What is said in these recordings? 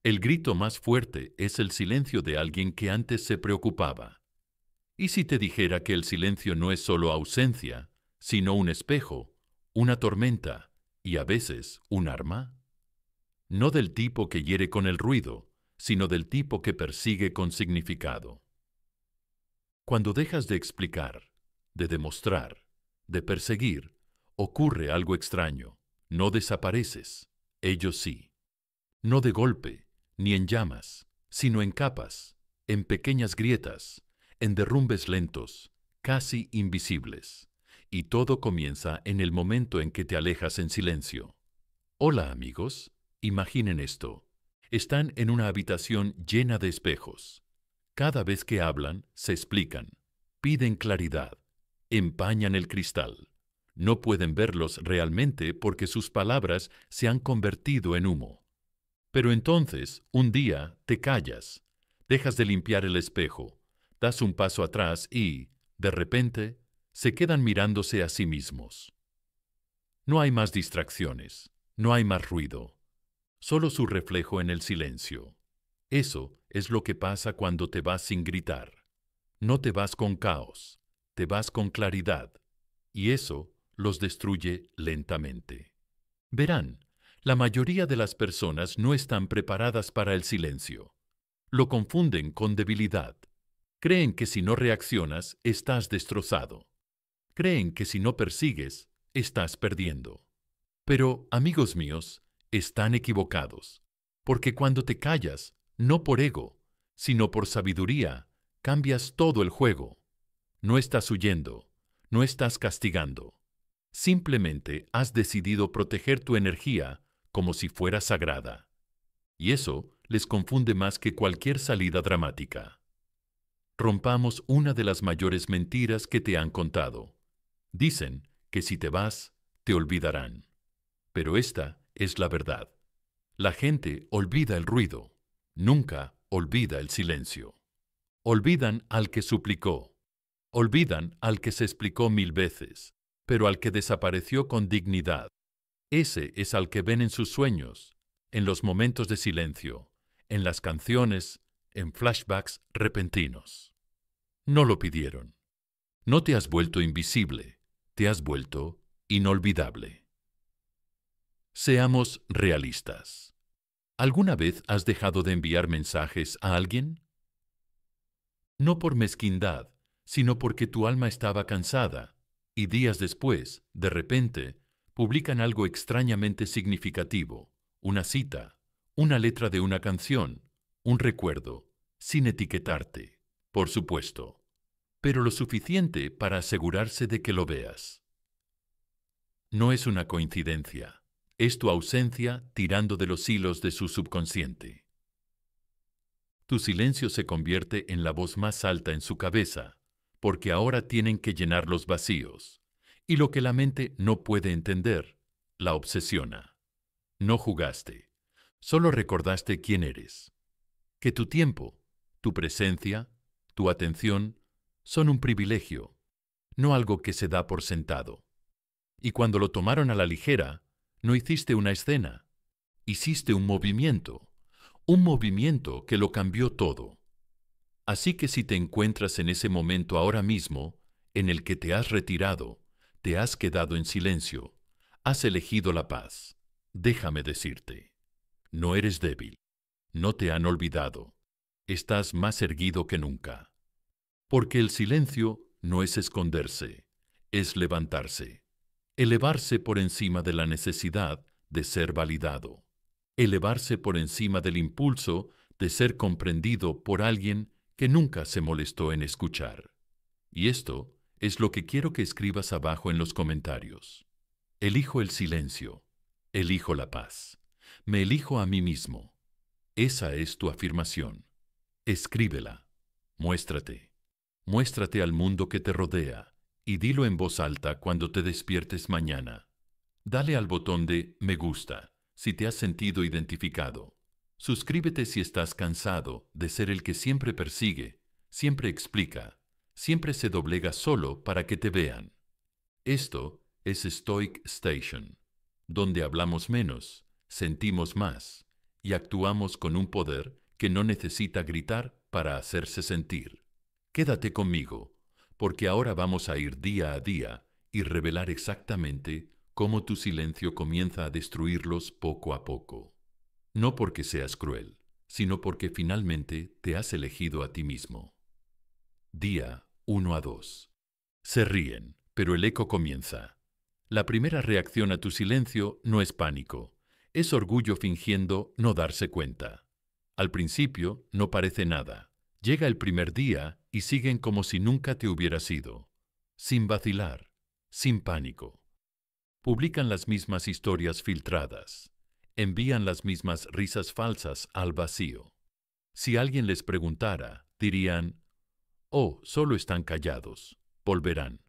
El grito más fuerte es el silencio de alguien que antes se preocupaba. ¿Y si te dijera que el silencio no es solo ausencia, sino un espejo, una tormenta y a veces un arma? No del tipo que hiere con el ruido, sino del tipo que persigue con significado. Cuando dejas de explicar, de demostrar, de perseguir, ocurre algo extraño. No desapareces, ellos sí. No de golpe, ni en llamas, sino en capas, en pequeñas grietas, en derrumbes lentos, casi invisibles. Y todo comienza en el momento en que te alejas en silencio. Hola amigos, imaginen esto. Están en una habitación llena de espejos. Cada vez que hablan, se explican, piden claridad, empañan el cristal. No pueden verlos realmente porque sus palabras se han convertido en humo. Pero entonces, un día, te callas, dejas de limpiar el espejo, das un paso atrás y, de repente, se quedan mirándose a sí mismos. No hay más distracciones, no hay más ruido, solo su reflejo en el silencio. Eso es lo que pasa cuando te vas sin gritar. No te vas con caos, te vas con claridad, y eso los destruye lentamente. Verán, la mayoría de las personas no están preparadas para el silencio. Lo confunden con debilidad. Creen que si no reaccionas, estás destrozado. Creen que si no persigues, estás perdiendo. Pero, amigos míos, están equivocados, porque cuando te callas, no por ego, sino por sabiduría, cambias todo el juego. No estás huyendo, no estás castigando. Simplemente has decidido proteger tu energía como si fuera sagrada. Y eso les confunde más que cualquier salida dramática. Rompamos una de las mayores mentiras que te han contado. Dicen que si te vas, te olvidarán. Pero esta es la verdad. La gente olvida el ruido, nunca olvida el silencio. Olvidan al que suplicó, olvidan al que se explicó 1000 veces, pero al que desapareció con dignidad. Ese es al que ven en sus sueños, en los momentos de silencio, en las canciones, en flashbacks repentinos. No lo pidieron. No te has vuelto invisible, te has vuelto inolvidable. Seamos realistas. ¿Alguna vez has dejado de enviar mensajes a alguien? No por mezquindad, sino porque tu alma estaba cansada, y días después, de repente, publican algo extrañamente significativo, una cita, una letra de una canción, un recuerdo, sin etiquetarte, por supuesto, pero lo suficiente para asegurarse de que lo veas. No es una coincidencia. Es tu ausencia tirando de los hilos de su subconsciente. Tu silencio se convierte en la voz más alta en su cabeza, porque ahora tienen que llenar los vacíos, y lo que la mente no puede entender, la obsesiona. No jugaste, solo recordaste quién eres, que tu tiempo, tu presencia, tu atención son un privilegio, no algo que se da por sentado. Y cuando lo tomaron a la ligera, no hiciste una escena, hiciste un movimiento que lo cambió todo. Así que si te encuentras en ese momento ahora mismo, en el que te has retirado, te has quedado en silencio, has elegido la paz, déjame decirte, no eres débil, no te han olvidado, estás más erguido que nunca. Porque el silencio no es esconderse, es levantarse, elevarse por encima de la necesidad de ser validado, elevarse por encima del impulso de ser comprendido por alguien que nunca se molestó en escuchar. Y esto es lo que quiero que escribas abajo en los comentarios. Elijo el silencio, elijo la paz, me elijo a mí mismo. Esa es tu afirmación. Escríbela, muéstrate, muéstrate al mundo que te rodea y dilo en voz alta cuando te despiertes mañana. Dale al botón de me gusta si te has sentido identificado. Suscríbete si estás cansado de ser el que siempre persigue, siempre explica, siempre se doblega solo para que te vean. Esto es Stoic Station, donde hablamos menos, sentimos más y actuamos con un poder que no necesita gritar para hacerse sentir. Quédate conmigo, porque ahora vamos a ir día a día y revelar exactamente cómo tu silencio comienza a destruirlos poco a poco. No porque seas cruel, sino porque finalmente te has elegido a ti mismo. Día 1 a 2. Se ríen, pero el eco comienza. La primera reacción a tu silencio no es pánico, es orgullo fingiendo no darse cuenta. Al principio no parece nada. Llega el primer día y siguen como si nunca te hubieras ido, sin vacilar, sin pánico. Publican las mismas historias filtradas, envían las mismas risas falsas al vacío. Si alguien les preguntara, dirían, «Oh, solo están callados, volverán».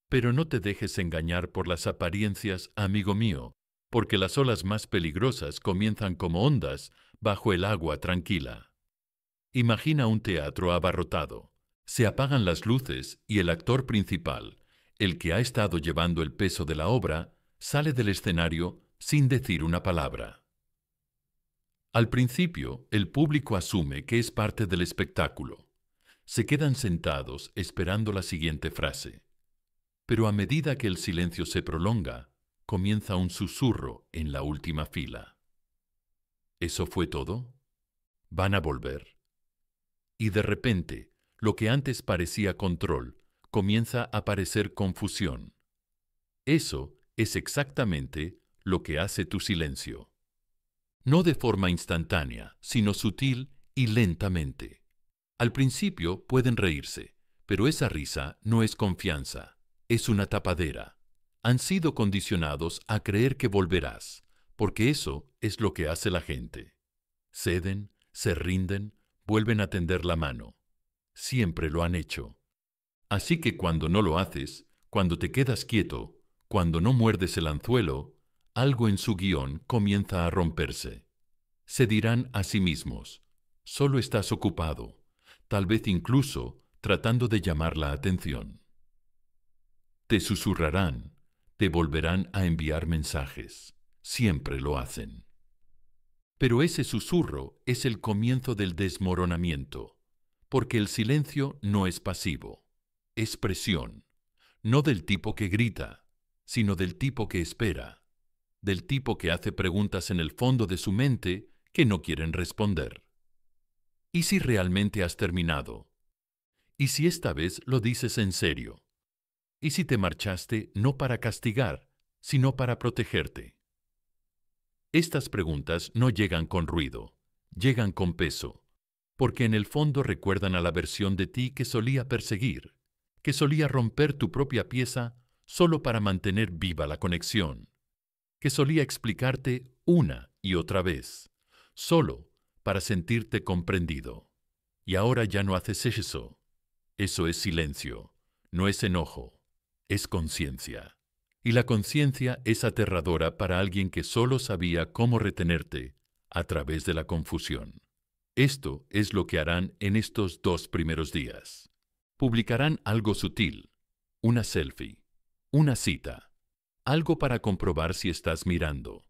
Pero no te dejes engañar por las apariencias, amigo mío, porque las olas más peligrosas comienzan como ondas bajo el agua tranquila. Imagina un teatro abarrotado. Se apagan las luces y el actor principal, el que ha estado llevando el peso de la obra, sale del escenario sin decir una palabra. Al principio, el público asume que es parte del espectáculo. Se quedan sentados esperando la siguiente frase. Pero a medida que el silencio se prolonga, comienza un susurro en la última fila. ¿Eso fue todo? ¿Van a volver? Y de repente, lo que antes parecía control, comienza a parecer confusión. Eso es exactamente lo que hace tu silencio. No de forma instantánea, sino sutil y lentamente. Al principio pueden reírse, pero esa risa no es confianza. Es una tapadera. Han sido condicionados a creer que volverás, porque eso es lo que hace la gente. Ceden, se rinden, vuelven a tender la mano. Siempre lo han hecho. Así que cuando no lo haces, cuando te quedas quieto, cuando no muerdes el anzuelo, algo en su guión comienza a romperse. Se dirán a sí mismos, solo estás ocupado, tal vez incluso tratando de llamar la atención. Te susurrarán, te volverán a enviar mensajes. Siempre lo hacen. Pero ese susurro es el comienzo del desmoronamiento, porque el silencio no es pasivo, es presión, no del tipo que grita, sino del tipo que espera, del tipo que hace preguntas en el fondo de su mente que no quieren responder. ¿Y si realmente has terminado? ¿Y si esta vez lo dices en serio? ¿Y si te marchaste no para castigar, sino para protegerte? Estas preguntas no llegan con ruido, llegan con peso, porque en el fondo recuerdan a la versión de ti que solía perseguir, que solía romper tu propia pieza solo para mantener viva la conexión, que solía explicarte una y otra vez, solo para sentirte comprendido. Y ahora ya no haces eso. Eso es silencio, no es enojo, es conciencia. Y la conciencia es aterradora para alguien que solo sabía cómo retenerte a través de la confusión. Esto es lo que harán en estos 2 primeros días. Publicarán algo sutil, una selfie, una cita, algo para comprobar si estás mirando.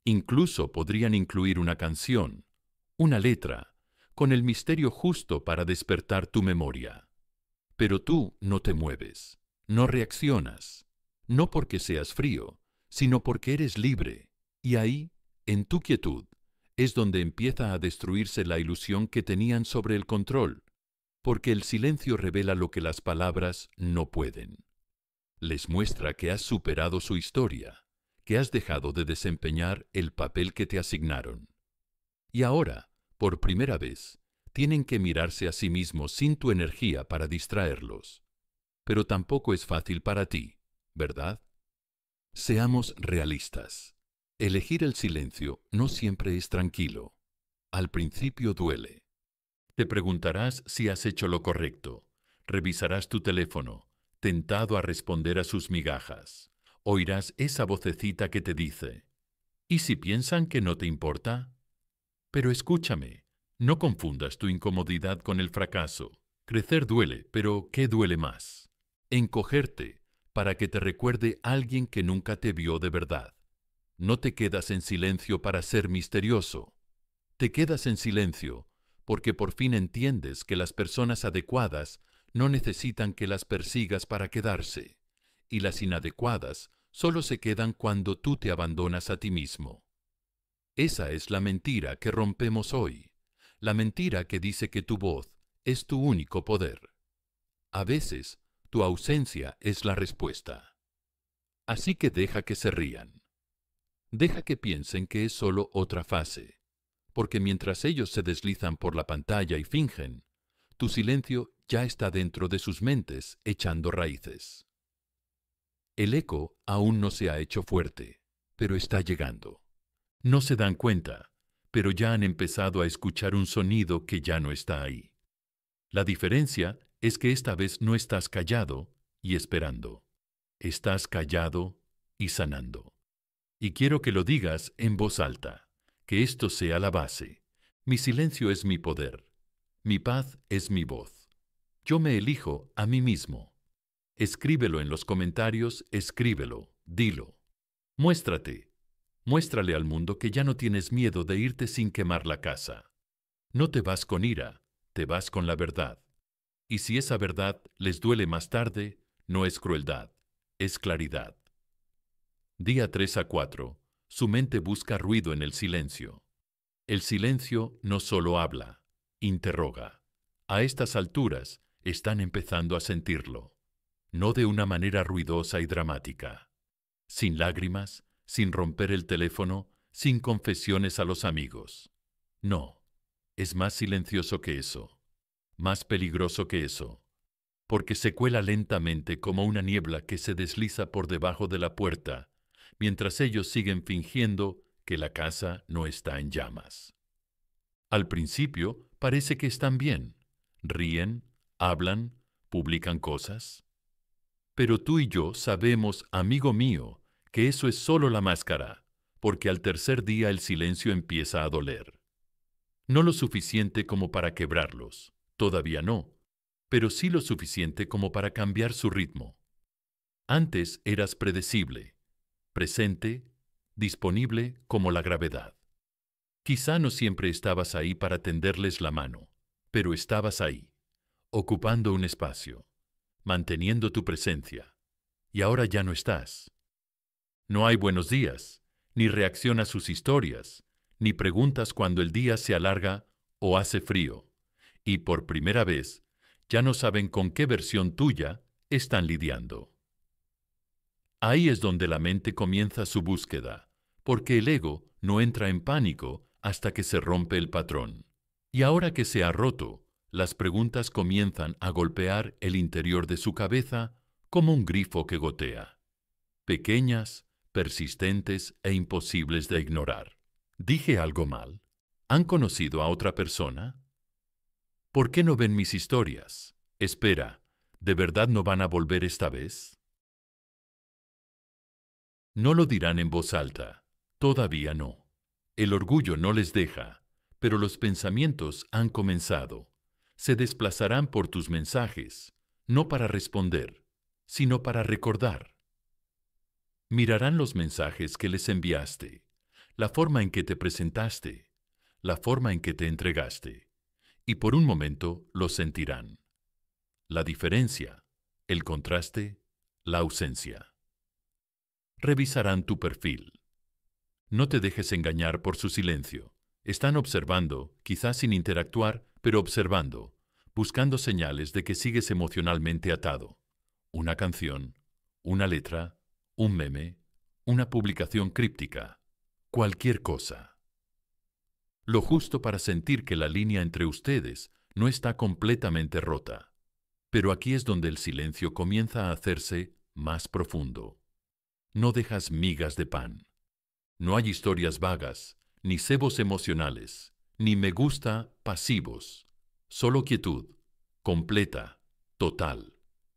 Incluso podrían incluir una canción, una letra, con el misterio justo para despertar tu memoria. Pero tú no te mueves, no reaccionas, no porque seas frío, sino porque eres libre. Y ahí, en tu quietud, es donde empieza a destruirse la ilusión que tenían sobre el control, porque el silencio revela lo que las palabras no pueden. Les muestra que has superado su historia, que has dejado de desempeñar el papel que te asignaron. Y ahora, por primera vez, tienen que mirarse a sí mismos sin tu energía para distraerlos. Pero tampoco es fácil para ti, ¿verdad? Seamos realistas. Elegir el silencio no siempre es tranquilo. Al principio duele. Te preguntarás si has hecho lo correcto. Revisarás tu teléfono, tentado a responder a sus migajas. Oirás esa vocecita que te dice, ¿y si piensan que no te importa? Pero escúchame, no confundas tu incomodidad con el fracaso. Crecer duele, pero ¿qué duele más? Encogerte para que te recuerde alguien que nunca te vio de verdad. No te quedas en silencio para ser misterioso. Te quedas en silencio porque por fin entiendes que las personas adecuadas no necesitan que las persigas para quedarse, y las inadecuadas solo se quedan cuando tú te abandonas a ti mismo. Esa es la mentira que rompemos hoy, la mentira que dice que tu voz es tu único poder. A veces, tu ausencia es la respuesta. Así que deja que se rían. Deja que piensen que es solo otra fase, porque mientras ellos se deslizan por la pantalla y fingen, tu silencio ya está dentro de sus mentes echando raíces. El eco aún no se ha hecho fuerte, pero está llegando. No se dan cuenta, pero ya han empezado a escuchar un sonido que ya no está ahí. La diferencia es que esta vez no estás callado y esperando. Estás callado y sanando. Y quiero que lo digas en voz alta, que esto sea la base. Mi silencio es mi poder. Mi paz es mi voz. Yo me elijo a mí mismo. Escríbelo en los comentarios, escríbelo, dilo. Muéstrate. Muéstrale al mundo que ya no tienes miedo de irte sin quemar la casa. No te vas con ira, te vas con la verdad. Y si esa verdad les duele más tarde, no es crueldad, es claridad. Día 3 a 4. Su mente busca ruido en el silencio. El silencio no solo habla, interroga. A estas alturas están empezando a sentirlo. No de una manera ruidosa y dramática. Sin lágrimas, sin romper el teléfono, sin confesiones a los amigos. No, es más silencioso que eso, más peligroso que eso, porque se cuela lentamente como una niebla que se desliza por debajo de la puerta, mientras ellos siguen fingiendo que la casa no está en llamas. Al principio parece que están bien, ríen, hablan, publican cosas. Pero tú y yo sabemos, amigo mío, que eso es solo la máscara, porque al tercer día el silencio empieza a doler. No lo suficiente como para quebrarlos, todavía no, pero sí lo suficiente como para cambiar su ritmo. Antes eras predecible, presente, disponible como la gravedad. Quizá no siempre estabas ahí para tenderles la mano, pero estabas ahí, ocupando un espacio, manteniendo tu presencia, y ahora ya no estás. No hay buenos días, ni reacción a sus historias, ni preguntas cuando el día se alarga o hace frío, y por primera vez ya no saben con qué versión tuya están lidiando. Ahí es donde la mente comienza su búsqueda, porque el ego no entra en pánico hasta que se rompe el patrón. Y ahora que se ha roto, las preguntas comienzan a golpear el interior de su cabeza como un grifo que gotea. Pequeñas, persistentes e imposibles de ignorar. ¿Dije algo mal? ¿Han conocido a otra persona? ¿Por qué no ven mis historias? Espera, ¿de verdad no van a volver esta vez? No lo dirán en voz alta, todavía no. El orgullo no les deja, pero los pensamientos han comenzado. Se desplazarán por tus mensajes, no para responder, sino para recordar. Mirarán los mensajes que les enviaste, la forma en que te presentaste, la forma en que te entregaste, y por un momento lo sentirán. La diferencia, el contraste, la ausencia. Revisarán tu perfil. No te dejes engañar por su silencio. Están observando, quizás sin interactuar, pero observando, buscando señales de que sigues emocionalmente atado. Una canción, una letra, un meme, una publicación críptica, cualquier cosa. Lo justo para sentir que la línea entre ustedes no está completamente rota. Pero aquí es donde el silencio comienza a hacerse más profundo. No dejas migas de pan. No hay historias vagas, ni cebos emocionales, ni me gusta pasivos. Solo quietud, completa, total,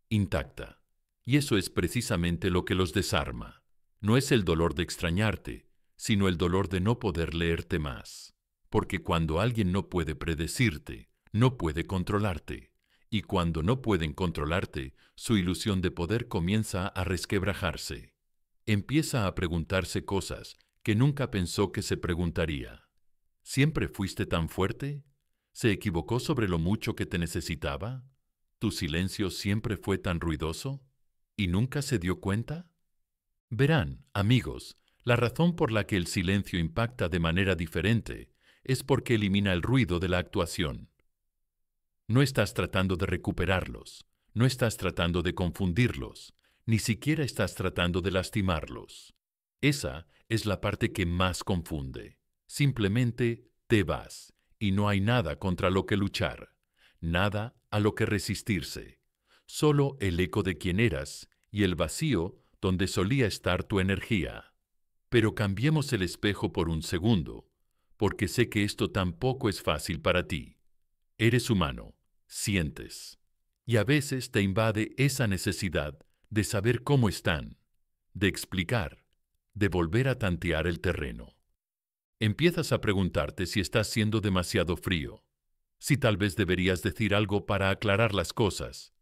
intacta. Y eso es precisamente lo que los desarma. No es el dolor de extrañarte, sino el dolor de no poder leerte más. Porque cuando alguien no puede predecirte, no puede controlarte. Y cuando no pueden controlarte, su ilusión de poder comienza a resquebrajarse. Empieza a preguntarse cosas que nunca pensó que se preguntaría: ¿siempre fuiste tan fuerte? ¿Se equivocó sobre lo mucho que te necesitaba? ¿Tu silencio siempre fue tan ruidoso? ¿Y nunca se dio cuenta? Verán, amigos, la razón por la que el silencio impacta de manera diferente es porque elimina el ruido de la actuación. No estás tratando de recuperarlos, no estás tratando de confundirlos, ni siquiera estás tratando de lastimarlos. Esa es la parte que más confunde. Simplemente te vas, y no hay nada contra lo que luchar, nada a lo que resistirse, solo el eco de quien eras y el vacío donde solía estar tu energía. Pero cambiemos el espejo por un segundo, porque sé que esto tampoco es fácil para ti. Eres humano, sientes, y a veces te invade esa necesidad de saber cómo están, de explicar, de volver a tantear el terreno. Empiezas a preguntarte si estás siendo demasiado frío, si tal vez deberías decir algo para aclarar las cosas,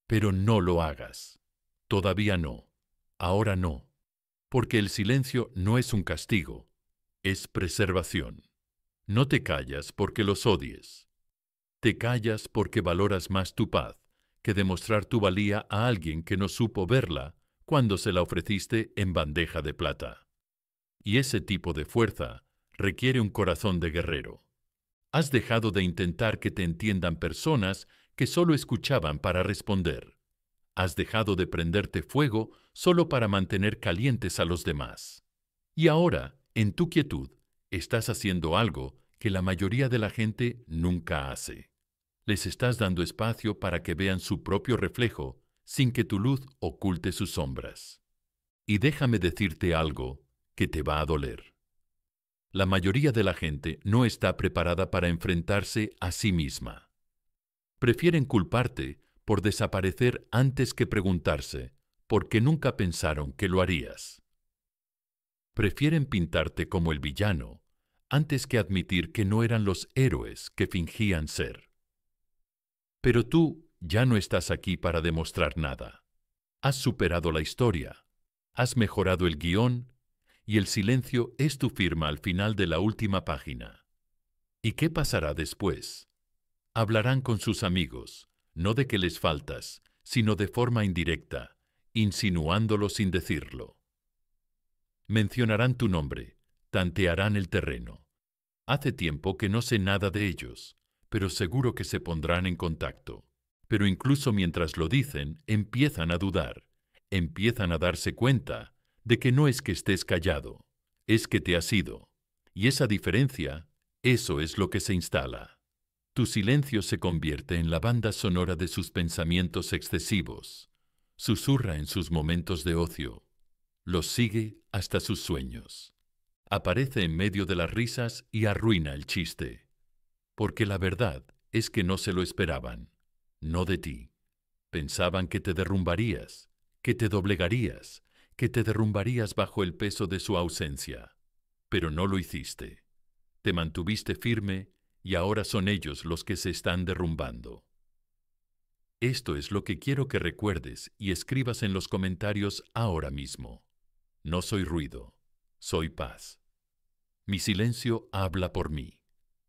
pero no lo hagas. Todavía no, ahora no, porque el silencio no es un castigo, es preservación. No te callas porque los odies. Te callas porque valoras más tu paz que demostrar tu valía a alguien que no supo verla cuando se la ofreciste en bandeja de plata. Y ese tipo de fuerza requiere un corazón de guerrero. Has dejado de intentar que te entiendan personas que solo escuchaban para responder. Has dejado de prenderte fuego solo para mantener calientes a los demás. Y ahora, en tu quietud, estás haciendo algo que la mayoría de la gente nunca hace. Les estás dando espacio para que vean su propio reflejo sin que tu luz oculte sus sombras. Y déjame decirte algo que te va a doler. La mayoría de la gente no está preparada para enfrentarse a sí misma. Prefieren culparte por desaparecer antes que preguntarse por qué nunca pensaron que lo harías. Prefieren pintarte como el villano antes que admitir que no eran los héroes que fingían ser. Pero tú ya no estás aquí para demostrar nada. Has superado la historia, has mejorado el guión y el silencio es tu firma al final de la última página. ¿Y qué pasará después? Hablarán con sus amigos, no de que les faltas, sino de forma indirecta, insinuándolo sin decirlo. Mencionarán tu nombre, tantearán el terreno. Hace tiempo que no sé nada de ellos, pero seguro que se pondrán en contacto. Pero incluso mientras lo dicen, empiezan a dudar, empiezan a darse cuenta de que no es que estés callado, es que te has ido. Y esa diferencia, eso es lo que se instala. Tu silencio se convierte en la banda sonora de sus pensamientos excesivos. Susurra en sus momentos de ocio. Los sigue hasta sus sueños. Aparece en medio de las risas y arruina el chiste. Porque la verdad es que no se lo esperaban, no de ti. Pensaban que te derrumbarías, que te doblegarías, que te derrumbarías bajo el peso de su ausencia. Pero no lo hiciste. Te mantuviste firme y ahora son ellos los que se están derrumbando. Esto es lo que quiero que recuerdes y escribas en los comentarios ahora mismo. No soy ruido, soy paz. Mi silencio habla por mí.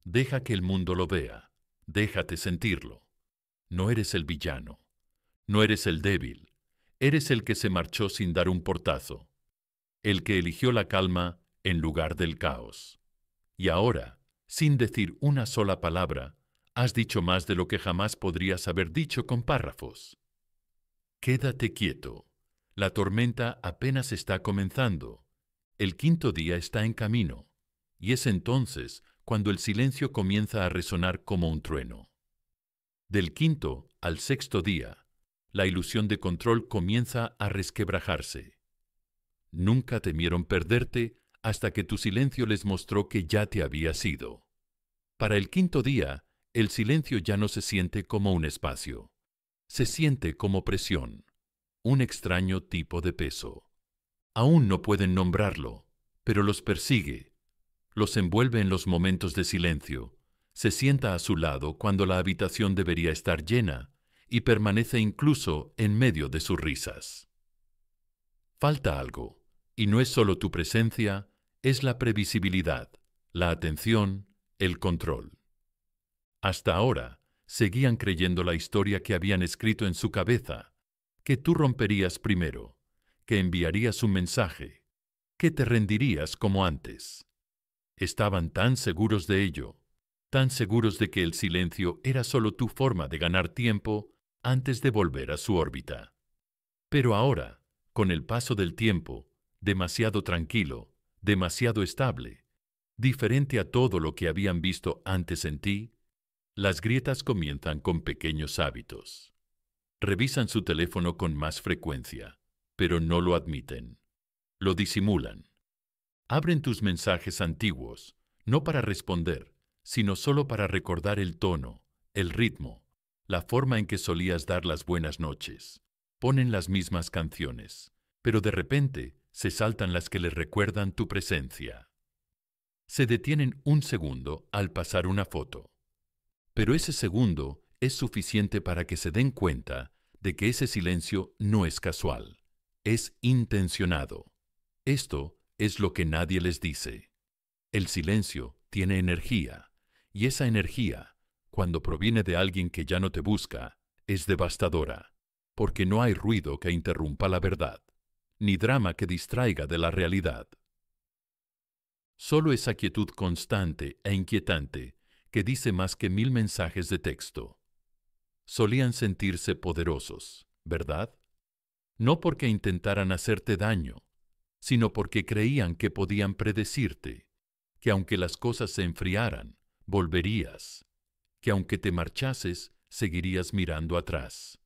Deja que el mundo lo vea, déjate sentirlo. No eres el villano, no eres el débil, eres el que se marchó sin dar un portazo, el que eligió la calma en lugar del caos. Y ahora, sin decir una sola palabra, has dicho más de lo que jamás podrías haber dicho con párrafos. Quédate quieto. La tormenta apenas está comenzando. El quinto día está en camino. Y es entonces cuando el silencio comienza a resonar como un trueno. Del quinto al sexto día, la ilusión de control comienza a resquebrajarse. Nunca temieron perderte hasta que tu silencio les mostró que ya te habías ido. Para el quinto día, el silencio ya no se siente como un espacio. Se siente como presión, un extraño tipo de peso. Aún no pueden nombrarlo, pero los persigue. Los envuelve en los momentos de silencio, se sienta a su lado cuando la habitación debería estar llena y permanece incluso en medio de sus risas. Falta algo, y no es solo tu presencia, es la previsibilidad, la atención, el control. Hasta ahora, seguían creyendo la historia que habían escrito en su cabeza, que tú romperías primero, que enviarías un mensaje, que te rendirías como antes. Estaban tan seguros de ello, tan seguros de que el silencio era solo tu forma de ganar tiempo antes de volver a su órbita. Pero ahora, con el paso del tiempo, demasiado tranquilo, demasiado estable, diferente a todo lo que habían visto antes en ti, las grietas comienzan con pequeños hábitos. Revisan su teléfono con más frecuencia, pero no lo admiten. Lo disimulan. Abren tus mensajes antiguos, no para responder, sino solo para recordar el tono, el ritmo, la forma en que solías dar las buenas noches. Ponen las mismas canciones, pero de repente se saltan las que les recuerdan tu presencia. Se detienen un segundo al pasar una foto. Pero ese segundo es suficiente para que se den cuenta de que ese silencio no es casual, es intencionado. Esto es lo que nadie les dice. El silencio tiene energía, y esa energía, cuando proviene de alguien que ya no te busca, es devastadora, porque no hay ruido que interrumpa la verdad, ni drama que distraiga de la realidad. Solo esa quietud constante e inquietante que dice más que 1000 mensajes de texto. Solían sentirse poderosos, ¿verdad? No porque intentaran hacerte daño, sino porque creían que podían predecirte, que aunque las cosas se enfriaran, volverías, que aunque te marchases, seguirías mirando atrás.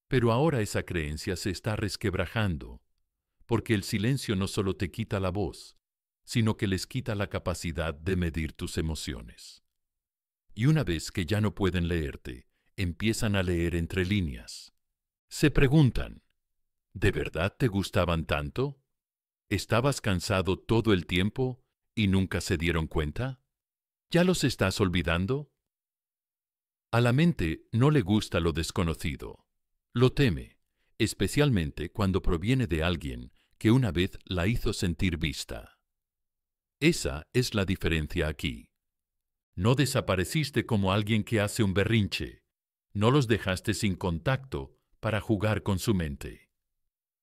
Pero ahora esa creencia se está resquebrajando, porque el silencio no solo te quita la voz, sino que les quita la capacidad de medir tus emociones. Y una vez que ya no pueden leerte, empiezan a leer entre líneas. Se preguntan, ¿de verdad te gustaban tanto? ¿Estabas cansado todo el tiempo y nunca se dieron cuenta? ¿Ya los estás olvidando? A la mente no le gusta lo desconocido. Lo teme, especialmente cuando proviene de alguien que una vez la hizo sentir vista. Esa es la diferencia aquí. No desapareciste como alguien que hace un berrinche. No los dejaste sin contacto para jugar con su mente.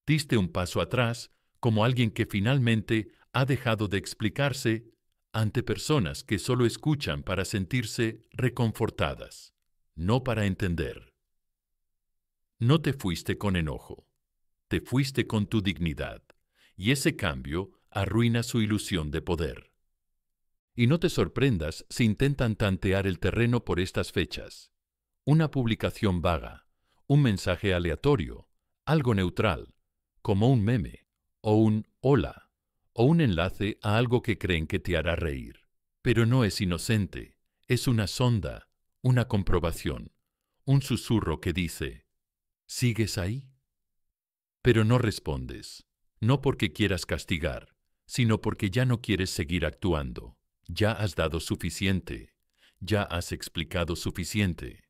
Diste un paso atrás como alguien que finalmente ha dejado de explicarse ante personas que solo escuchan para sentirse reconfortadas, no para entender. No te fuiste con enojo, te fuiste con tu dignidad, y ese cambio arruina su ilusión de poder. Y no te sorprendas si intentan tantear el terreno por estas fechas. Una publicación vaga, un mensaje aleatorio, algo neutral, como un meme, o un hola, o un enlace a algo que creen que te hará reír. Pero no es inocente, es una sonda, una comprobación, un susurro que dice, ¿sigues ahí? Pero no respondes, no porque quieras castigar, sino porque ya no quieres seguir actuando. Ya has dado suficiente, ya has explicado suficiente,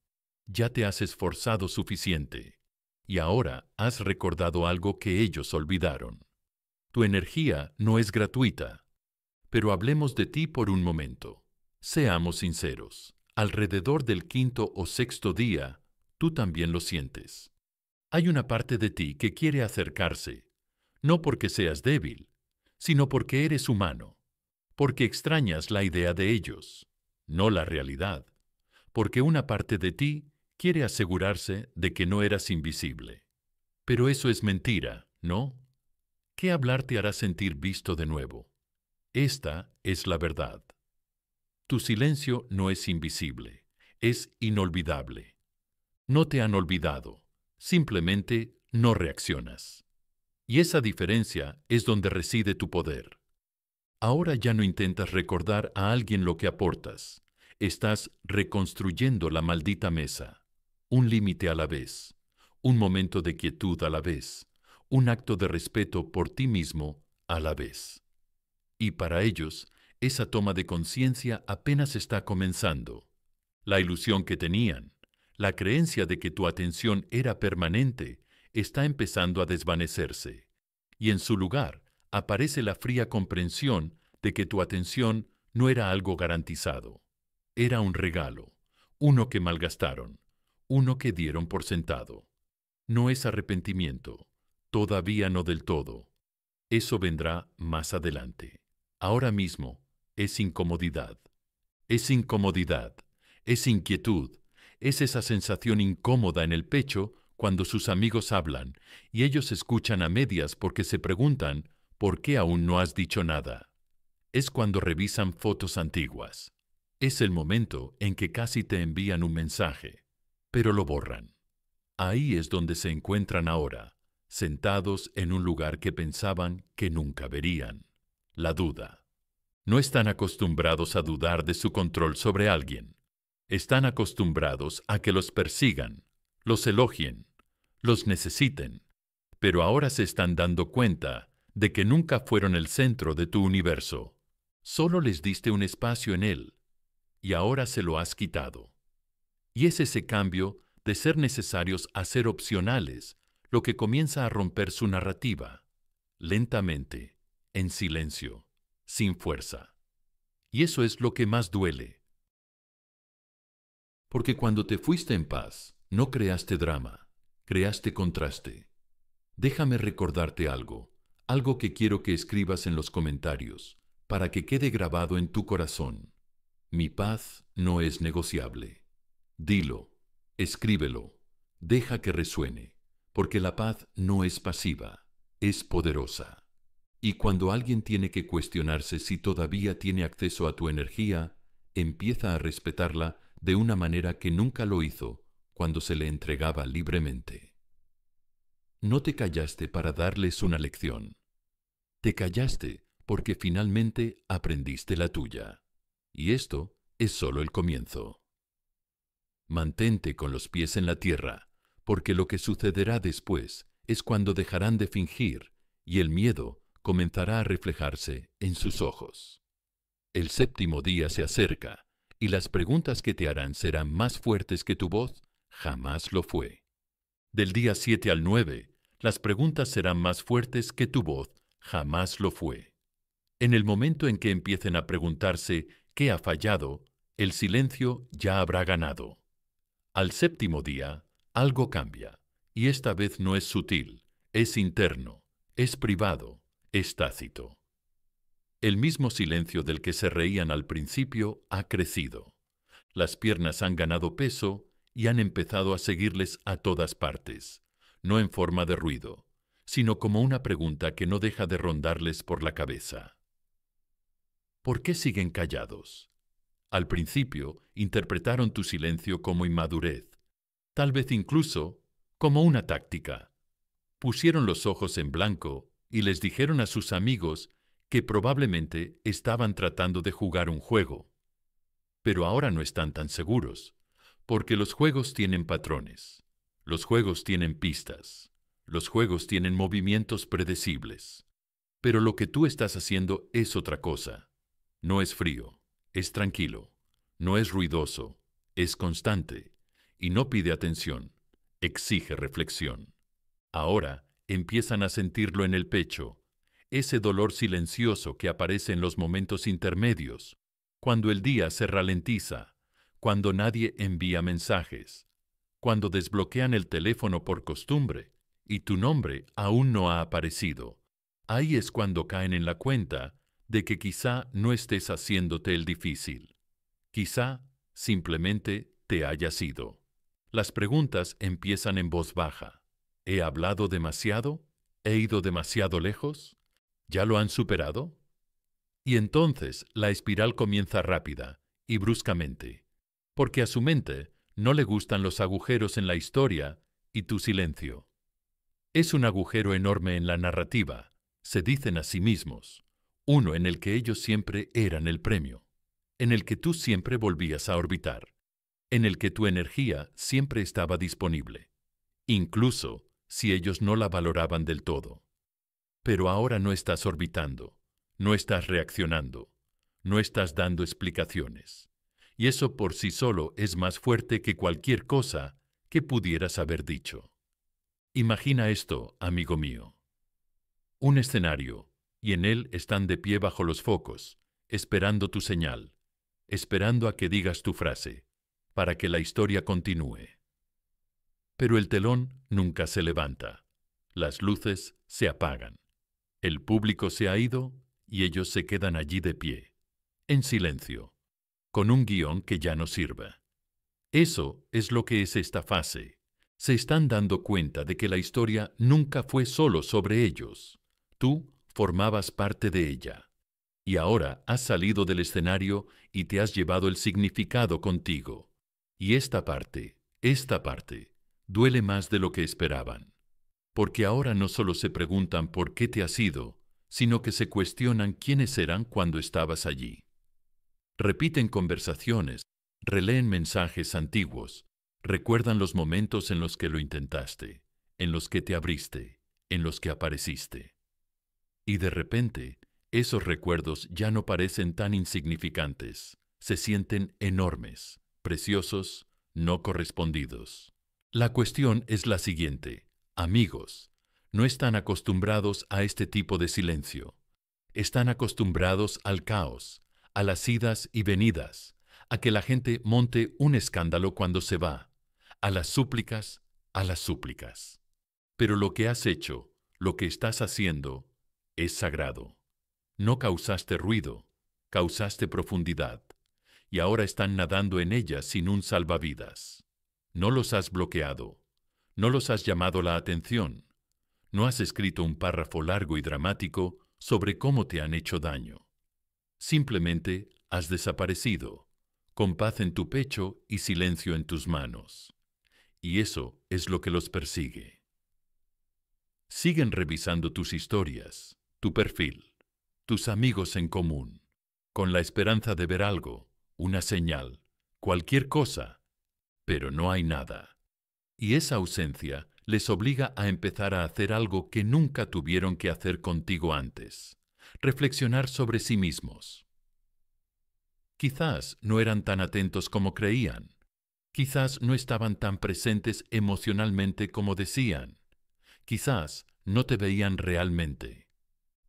ya te has esforzado suficiente, y ahora has recordado algo que ellos olvidaron. Tu energía no es gratuita, pero hablemos de ti por un momento. Seamos sinceros, alrededor del 5º o 6º día, tú también lo sientes. Hay una parte de ti que quiere acercarse, no porque seas débil, sino porque eres humano. Porque extrañas la idea de ellos, no la realidad, porque una parte de ti quiere asegurarse de que no eras invisible. Pero eso es mentira, ¿no? ¿Qué hablar te hará sentir visto de nuevo? Esta es la verdad. Tu silencio no es invisible, es inolvidable. No te han olvidado, simplemente no reaccionas. Y esa diferencia es donde reside tu poder. Ahora ya no intentas recordar a alguien lo que aportas. Estás reconstruyendo la maldita mesa. Un límite a la vez. Un momento de quietud a la vez. Un acto de respeto por ti mismo a la vez. Y para ellos, esa toma de conciencia apenas está comenzando. La ilusión que tenían, la creencia de que tu atención era permanente, está empezando a desvanecerse. Y en su lugar, aparece la fría comprensión de que tu atención no era algo garantizado. Era un regalo, uno que malgastaron, uno que dieron por sentado. No es arrepentimiento, todavía no del todo. Eso vendrá más adelante. Ahora mismo es incomodidad. Es incomodidad, es inquietud, es esa sensación incómoda en el pecho cuando sus amigos hablan y ellos escuchan a medias porque se preguntan ¿por qué aún no has dicho nada? Es cuando revisan fotos antiguas. Es el momento en que casi te envían un mensaje, pero lo borran. Ahí es donde se encuentran ahora, sentados en un lugar que pensaban que nunca verían. La duda. No están acostumbrados a dudar de su control sobre alguien. Están acostumbrados a que los persigan, los elogien, los necesiten, pero ahora se están dando cuenta de que nunca fueron el centro de tu universo. Solo les diste un espacio en él, y ahora se lo has quitado. Y es ese cambio de ser necesarios a ser opcionales lo que comienza a romper su narrativa, lentamente, en silencio, sin fuerza. Y eso es lo que más duele. Porque cuando te fuiste en paz, no creaste drama, creaste contraste. Déjame recordarte algo que quiero que escribas en los comentarios, para que quede grabado en tu corazón. Mi paz no es negociable. Dilo, escríbelo, deja que resuene, porque la paz no es pasiva, es poderosa. Y cuando alguien tiene que cuestionarse si todavía tiene acceso a tu energía, empieza a respetarla de una manera que nunca lo hizo cuando se le entregaba libremente. No te callaste para darles una lección. Te callaste porque finalmente aprendiste la tuya. Y esto es solo el comienzo. Mantente con los pies en la tierra, porque lo que sucederá después es cuando dejarán de fingir y el miedo comenzará a reflejarse en sus ojos. El séptimo día se acerca y las preguntas que te harán serán más fuertes que tu voz jamás lo fue. Del día 7 al 9, las preguntas serán más fuertes que tu voz jamás lo fue. En el momento en que empiecen a preguntarse qué ha fallado, el silencio ya habrá ganado. Al séptimo día, algo cambia, y esta vez no es sutil, es interno, es privado, es tácito. El mismo silencio del que se reían al principio ha crecido. Las piernas han ganado peso y han empezado a seguirles a todas partes, no en forma de ruido, sino como una pregunta que no deja de rondarles por la cabeza. ¿Por qué siguen callados? Al principio interpretaron tu silencio como inmadurez, tal vez incluso como una táctica. Pusieron los ojos en blanco y les dijeron a sus amigos que probablemente estaban tratando de jugar un juego. Pero ahora no están tan seguros, porque los juegos tienen patrones, los juegos tienen pistas, los juegos tienen movimientos predecibles. Pero lo que tú estás haciendo es otra cosa. No es frío, es tranquilo, no es ruidoso, es constante, y no pide atención, exige reflexión. Ahora empiezan a sentirlo en el pecho, ese dolor silencioso que aparece en los momentos intermedios, cuando el día se ralentiza, cuando nadie envía mensajes, cuando desbloquean el teléfono por costumbre y tu nombre aún no ha aparecido. Ahí es cuando caen en la cuenta de que quizá no estés haciéndote el difícil. Quizá simplemente te hayas ido. Las preguntas empiezan en voz baja. ¿He hablado demasiado? ¿He ido demasiado lejos? ¿Ya lo han superado? Y entonces la espiral comienza rápida y bruscamente, porque a su mente no le gustan los agujeros en la historia y tu silencio. Es un agujero enorme en la narrativa, se dicen a sí mismos, uno en el que ellos siempre eran el premio, en el que tú siempre volvías a orbitar, en el que tu energía siempre estaba disponible, incluso si ellos no la valoraban del todo. Pero ahora no estás orbitando, no estás reaccionando, no estás dando explicaciones. Y eso por sí solo es más fuerte que cualquier cosa que pudieras haber dicho. Imagina esto, amigo mío. Un escenario, y en él están de pie bajo los focos, esperando tu señal, esperando a que digas tu frase, para que la historia continúe. Pero el telón nunca se levanta, las luces se apagan, el público se ha ido y ellos se quedan allí de pie, en silencio, con un guión que ya no sirve. Eso es lo que es esta fase. Se están dando cuenta de que la historia nunca fue solo sobre ellos. Tú formabas parte de ella. Y ahora has salido del escenario y te has llevado el significado contigo. Y esta parte, duele más de lo que esperaban. Porque ahora no solo se preguntan por qué te has ido, sino que se cuestionan quiénes eran cuando estabas allí. Repiten conversaciones, releen mensajes antiguos, recuerdan los momentos en los que lo intentaste, en los que te abriste, en los que apareciste. Y de repente, esos recuerdos ya no parecen tan insignificantes, se sienten enormes, preciosos, no correspondidos. La cuestión es la siguiente: amigos, no están acostumbrados a este tipo de silencio. Están acostumbrados al caos, a las idas y venidas, a que la gente monte un escándalo cuando se va, a las súplicas, a las súplicas. Pero lo que has hecho, lo que estás haciendo, es sagrado. No causaste ruido, causaste profundidad, y ahora están nadando en ella sin un salvavidas. No los has bloqueado, no los has llamado la atención, no has escrito un párrafo largo y dramático sobre cómo te han hecho daño. Simplemente has desaparecido, con paz en tu pecho y silencio en tus manos. Y eso es lo que los persigue. Siguen revisando tus historias, tu perfil, tus amigos en común, con la esperanza de ver algo, una señal, cualquier cosa, pero no hay nada. Y esa ausencia les obliga a empezar a hacer algo que nunca tuvieron que hacer contigo antes: reflexionar sobre sí mismos. Quizás no eran tan atentos como creían. Quizás no estaban tan presentes emocionalmente como decían. Quizás no te veían realmente.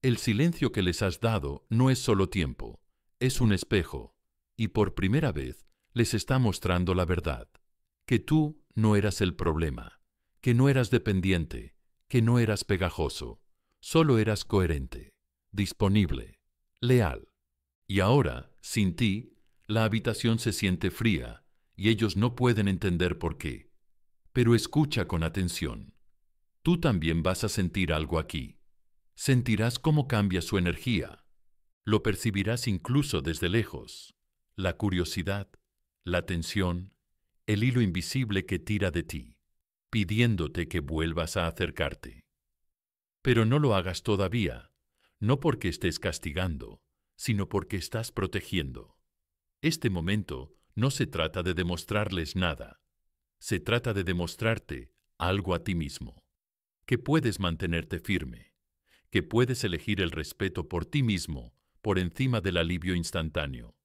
El silencio que les has dado no es solo tiempo, es un espejo, y por primera vez les está mostrando la verdad: que tú no eras el problema, que no eras dependiente, que no eras pegajoso, solo eras coherente, disponible, leal. Y ahora, sin ti, la habitación se siente fría y ellos no pueden entender por qué. Pero escucha con atención. Tú también vas a sentir algo aquí. Sentirás cómo cambia su energía. Lo percibirás incluso desde lejos. La curiosidad, la tensión, el hilo invisible que tira de ti, pidiéndote que vuelvas a acercarte. Pero no lo hagas todavía, no porque estés castigando, sino porque estás protegiendo. Este momento no se trata de demostrarles nada, se trata de demostrarte algo a ti mismo, que puedes mantenerte firme, que puedes elegir el respeto por ti mismo por encima del alivio instantáneo,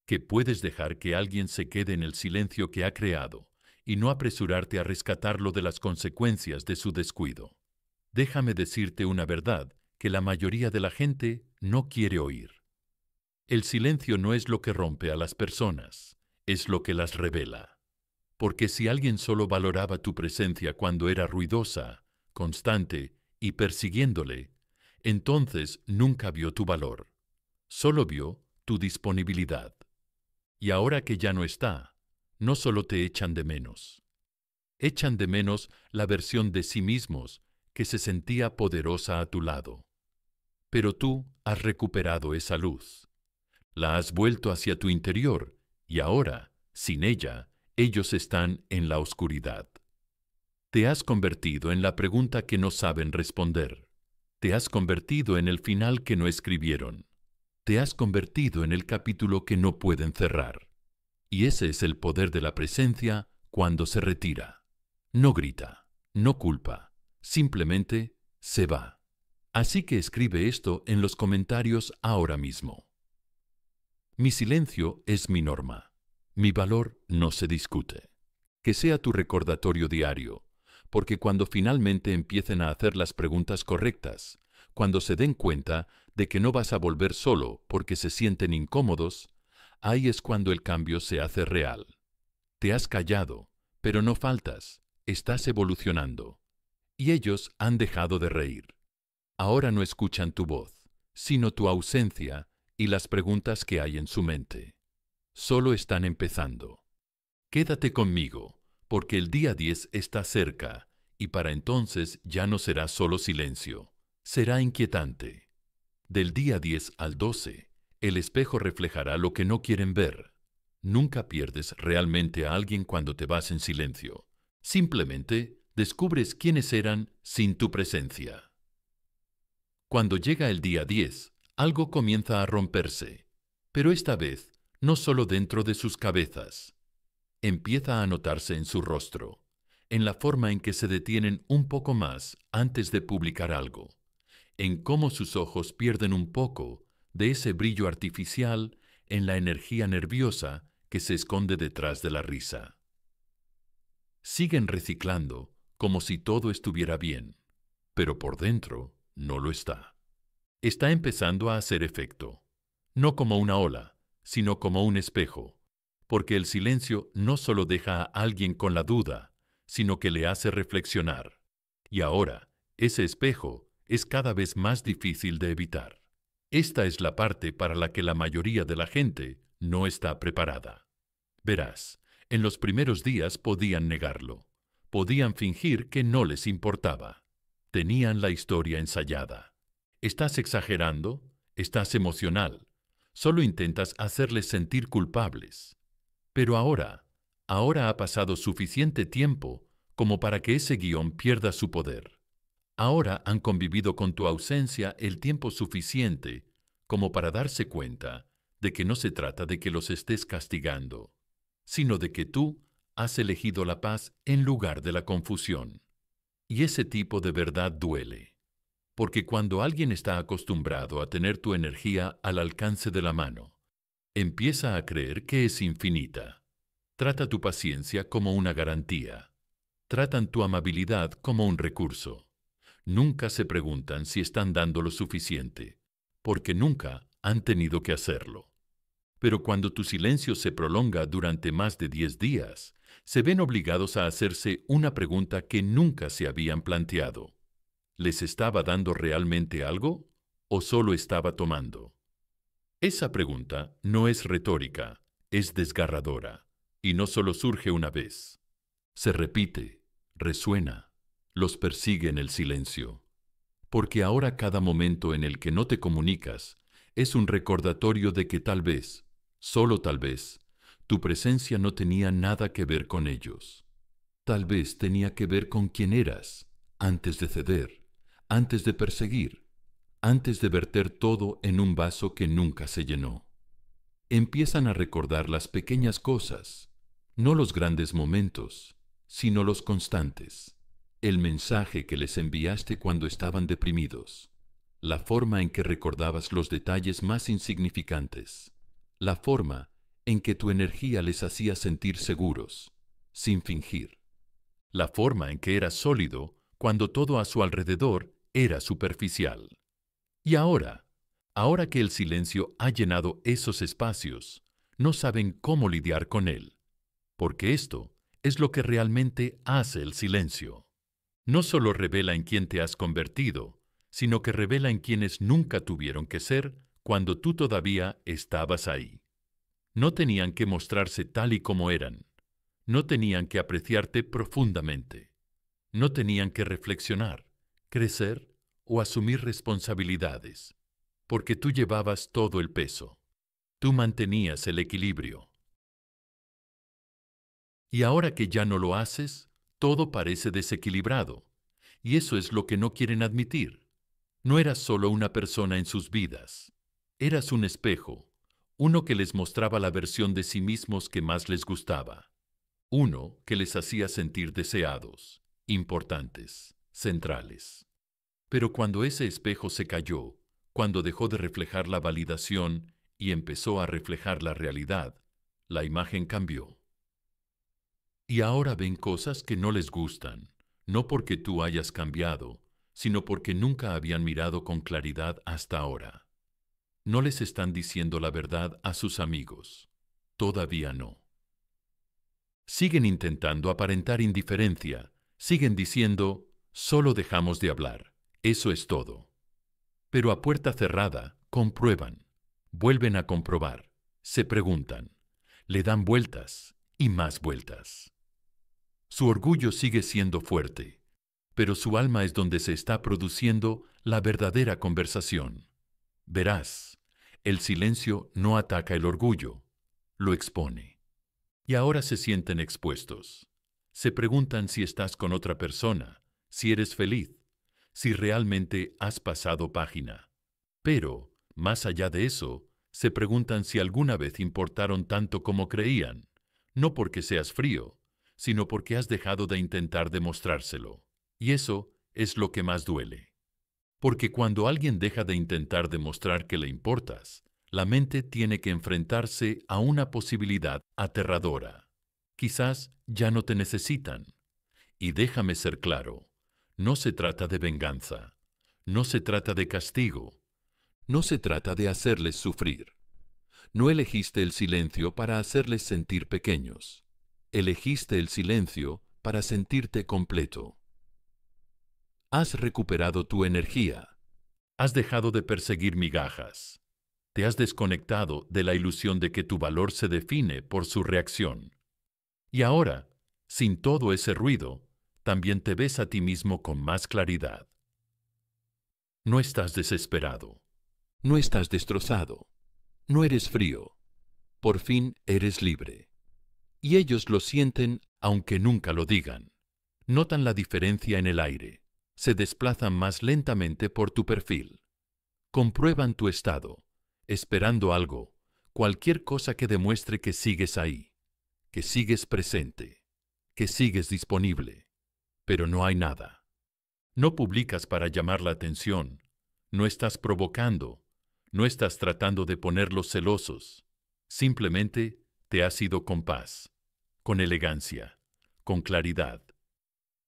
que puedes dejar que alguien se quede en el silencio que ha creado y no apresurarte a rescatarlo de las consecuencias de su descuido. Déjame decirte una verdad que la mayoría de la gente no quiere oír. El silencio no es lo que rompe a las personas, es lo que las revela. Porque si alguien solo valoraba tu presencia cuando era ruidosa, constante y persiguiéndole, entonces nunca vio tu valor, solo vio tu disponibilidad. Y ahora que ya no está, no solo te echan de menos la versión de sí mismos que se sentía poderosa a tu lado. Pero tú has recuperado esa luz. La has vuelto hacia tu interior y ahora, sin ella, ellos están en la oscuridad. Te has convertido en la pregunta que no saben responder. Te has convertido en el final que no escribieron. Te has convertido en el capítulo que no pueden cerrar. Y ese es el poder de la presencia cuando se retira. No grita, no culpa, simplemente se va. Así que escribe esto en los comentarios ahora mismo. Mi silencio es mi norma. Mi valor no se discute. Que sea tu recordatorio diario, porque cuando finalmente empiecen a hacer las preguntas correctas, Cuando se den cuenta de que no vas a volver solo porque se sienten incómodos, ahí es cuando el cambio se hace real. Te has callado, pero no faltas, estás evolucionando. Y ellos han dejado de reír. Ahora no escuchan tu voz, sino tu ausencia y las preguntas que hay en su mente. Solo están empezando. Quédate conmigo, porque el día 10 está cerca, y para entonces ya no será solo silencio, será inquietante. Del día 10 al 12, el espejo reflejará lo que no quieren ver. Nunca pierdes realmente a alguien cuando te vas en silencio. Simplemente descubres quiénes eran sin tu presencia. Cuando llega el día 10, algo comienza a romperse, pero esta vez no solo dentro de sus cabezas. Empieza a notarse en su rostro, en la forma en que se detienen un poco más antes de publicar algo, en cómo sus ojos pierden un poco de ese brillo artificial en la energía nerviosa que se esconde detrás de la risa. Siguen reciclando como si todo estuviera bien, pero por dentro no lo está. Está empezando a hacer efecto, no como una ola, sino como un espejo, porque el silencio no solo deja a alguien con la duda, sino que le hace reflexionar. Y ahora, ese espejo es cada vez más difícil de evitar. Esta es la parte para la que la mayoría de la gente no está preparada. Verás, en los primeros días podían negarlo, podían fingir que no les importaba. Tenían la historia ensayada. ¿Estás exagerando? ¿Estás emocional? Solo intentas hacerles sentir culpables. Pero ahora ha pasado suficiente tiempo como para que ese guión pierda su poder. Ahora han convivido con tu ausencia el tiempo suficiente como para darse cuenta de que no se trata de que los estés castigando, sino de que tú has elegido la paz en lugar de la confusión. Y ese tipo de verdad duele, porque cuando alguien está acostumbrado a tener tu energía al alcance de la mano, empieza a creer que es infinita. Trata tu paciencia como una garantía. Tratan tu amabilidad como un recurso. Nunca se preguntan si están dando lo suficiente, porque nunca han tenido que hacerlo. Pero cuando tu silencio se prolonga durante más de 10 días, se ven obligados a hacerse una pregunta que nunca se habían planteado. ¿Les estaba dando realmente algo o solo estaba tomando? Esa pregunta no es retórica, es desgarradora, y no solo surge una vez. Se repite, resuena, los persigue en el silencio. Porque ahora cada momento en el que no te comunicas es un recordatorio de que tal vez, solo tal vez, tu presencia no tenía nada que ver con ellos. Tal vez tenía que ver con quién eras, antes de ceder, antes de perseguir, antes de verter todo en un vaso que nunca se llenó. Empiezan a recordar las pequeñas cosas, no los grandes momentos, sino los constantes. El mensaje que les enviaste cuando estaban deprimidos, la forma en que recordabas los detalles más insignificantes, la forma en que tu energía les hacía sentir seguros, sin fingir, la forma en que eras sólido cuando todo a su alrededor era superficial. Y ahora que el silencio ha llenado esos espacios, no saben cómo lidiar con él, porque esto es lo que realmente hace el silencio. No solo revela en quién te has convertido, sino que revela en quienes nunca tuvieron que ser cuando tú todavía estabas ahí. No tenían que mostrarse tal y como eran. No tenían que apreciarte profundamente. No tenían que reflexionar, crecer o asumir responsabilidades, porque tú llevabas todo el peso. Tú mantenías el equilibrio. Y ahora que ya no lo haces, todo parece desequilibrado. Y eso es lo que no quieren admitir. No eras solo una persona en sus vidas. Eras un espejo, uno que les mostraba la versión de sí mismos que más les gustaba. Uno que les hacía sentir deseados, importantes, centrales. Pero cuando ese espejo se cayó, cuando dejó de reflejar la validación y empezó a reflejar la realidad, la imagen cambió. Y ahora ven cosas que no les gustan, no porque tú hayas cambiado, sino porque nunca habían mirado con claridad hasta ahora. No les están diciendo la verdad a sus amigos. Todavía no. Siguen intentando aparentar indiferencia. Siguen diciendo, solo dejamos de hablar. Eso es todo. Pero a puerta cerrada, comprueban. Vuelven a comprobar. Se preguntan. Le dan vueltas y más vueltas. Su orgullo sigue siendo fuerte, pero su alma es donde se está produciendo la verdadera conversación. Verás, el silencio no ataca el orgullo, lo expone. Y ahora se sienten expuestos. Se preguntan si estás con otra persona, si eres feliz, si realmente has pasado página. Pero, más allá de eso, se preguntan si alguna vez importaron tanto como creían, no porque seas frío, sino porque has dejado de intentar demostrárselo. Y eso es lo que más duele. Porque cuando alguien deja de intentar demostrar que le importas, la mente tiene que enfrentarse a una posibilidad aterradora. Quizás ya no te necesitan. Y déjame ser claro, no se trata de venganza, no se trata de castigo, no se trata de hacerles sufrir. No elegiste el silencio para hacerles sentir pequeños. Elegiste el silencio para sentirte completo. Has recuperado tu energía. Has dejado de perseguir migajas. Te has desconectado de la ilusión de que tu valor se define por su reacción. Y ahora, sin todo ese ruido, también te ves a ti mismo con más claridad. No estás desesperado. No estás destrozado. No eres frío. Por fin eres libre. Y ellos lo sienten aunque nunca lo digan. Notan la diferencia en el aire. Se desplazan más lentamente por tu perfil. Comprueban tu estado, esperando algo, cualquier cosa que demuestre que sigues ahí, que sigues presente, que sigues disponible. Pero no hay nada. No publicas para llamar la atención. No estás provocando. No estás tratando de ponerlos celosos. Simplemente te has ido con paz, con elegancia, con claridad.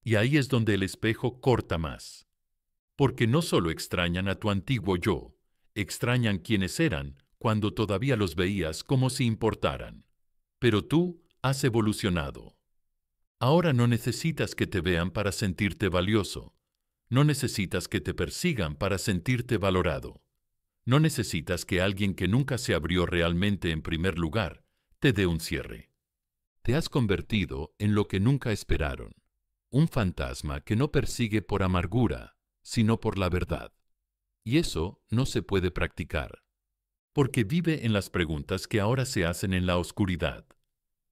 Y ahí es donde el espejo corta más. Porque no solo extrañan a tu antiguo yo, extrañan quienes eran cuando todavía los veías como si importaran. Pero tú has evolucionado. Ahora no necesitas que te vean para sentirte valioso. No necesitas que te persigan para sentirte valorado. No necesitas que alguien que nunca se abrió realmente en primer lugar te dé un cierre. Te has convertido en lo que nunca esperaron. Un fantasma que no persigue por amargura, sino por la verdad. Y eso no se puede practicar, porque vive en las preguntas que ahora se hacen en la oscuridad,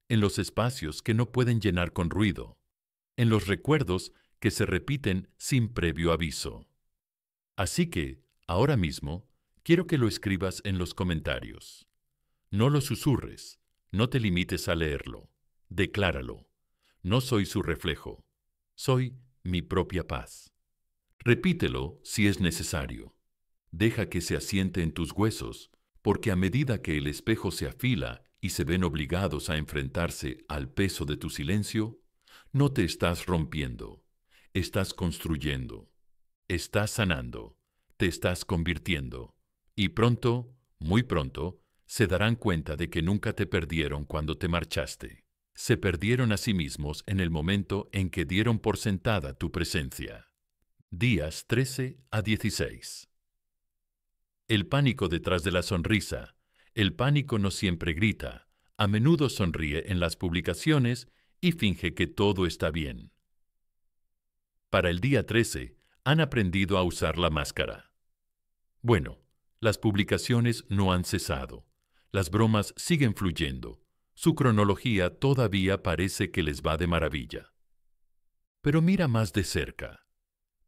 en los espacios que no pueden llenar con ruido, en los recuerdos que se repiten sin previo aviso. Así que, ahora mismo, quiero que lo escribas en los comentarios. No lo susurres, no te limites a leerlo, decláralo. No soy su reflejo, soy mi propia paz. Repítelo si es necesario. Deja que se asiente en tus huesos, porque a medida que el espejo se afila y se ven obligados a enfrentarse al peso de tu silencio, no te estás rompiendo, estás construyendo, estás sanando, te estás convirtiendo. Y pronto, muy pronto, se darán cuenta de que nunca te perdieron cuando te marchaste. Se perdieron a sí mismos en el momento en que dieron por sentada tu presencia. Días 13 a 16. El pánico detrás de la sonrisa. El pánico no siempre grita, a menudo sonríe en las publicaciones y finge que todo está bien. Para el día 13, han aprendido a usar la máscara. Bueno, las publicaciones no han cesado. Las bromas siguen fluyendo. Su cronología todavía parece que les va de maravilla. Pero mira más de cerca.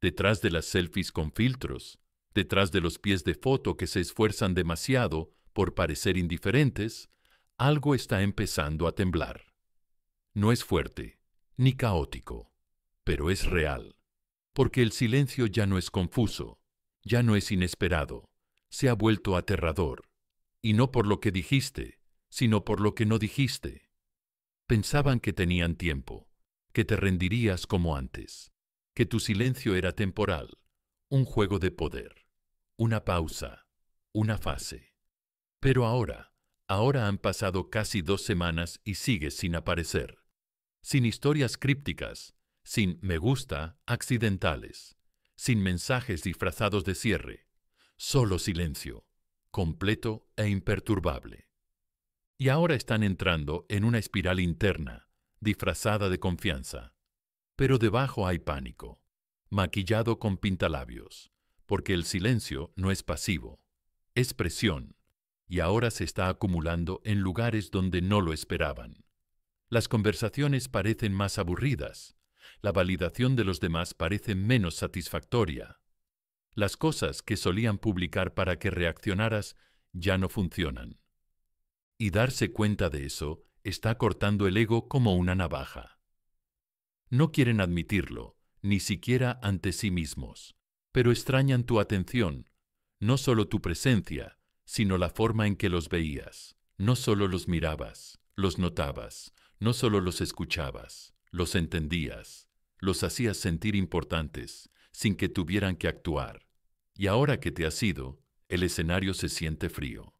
Detrás de las selfies con filtros, detrás de los pies de foto que se esfuerzan demasiado por parecer indiferentes, algo está empezando a temblar. No es fuerte, ni caótico, pero es real. Porque el silencio ya no es confuso, ya no es inesperado, se ha vuelto aterrador. Y no por lo que dijiste, sino por lo que no dijiste. Pensaban que tenían tiempo, que te rendirías como antes, que tu silencio era temporal, Un juego de poder, una pausa, una fase. Pero ahora han pasado casi 2 semanas y sigues sin aparecer. Sin historias crípticas, sin me gusta accidentales, sin mensajes disfrazados de cierre, solo silencio, completo e imperturbable. Y ahora están entrando en una espiral interna, disfrazada de confianza. Pero debajo hay pánico, maquillado con pintalabios, porque el silencio no es pasivo, es presión, y ahora se está acumulando en lugares donde no lo esperaban. Las conversaciones parecen más aburridas, la validación de los demás parece menos satisfactoria. Las cosas que solían publicar para que reaccionaras ya no funcionan. Y darse cuenta de eso está cortando el ego como una navaja. No quieren admitirlo, ni siquiera ante sí mismos, pero extrañan tu atención, no solo tu presencia, sino la forma en que los veías. No solo los mirabas, los notabas, no solo los escuchabas, los entendías, los hacías sentir importantes, sin que tuvieran que actuar. Y ahora que te has ido, el escenario se siente frío.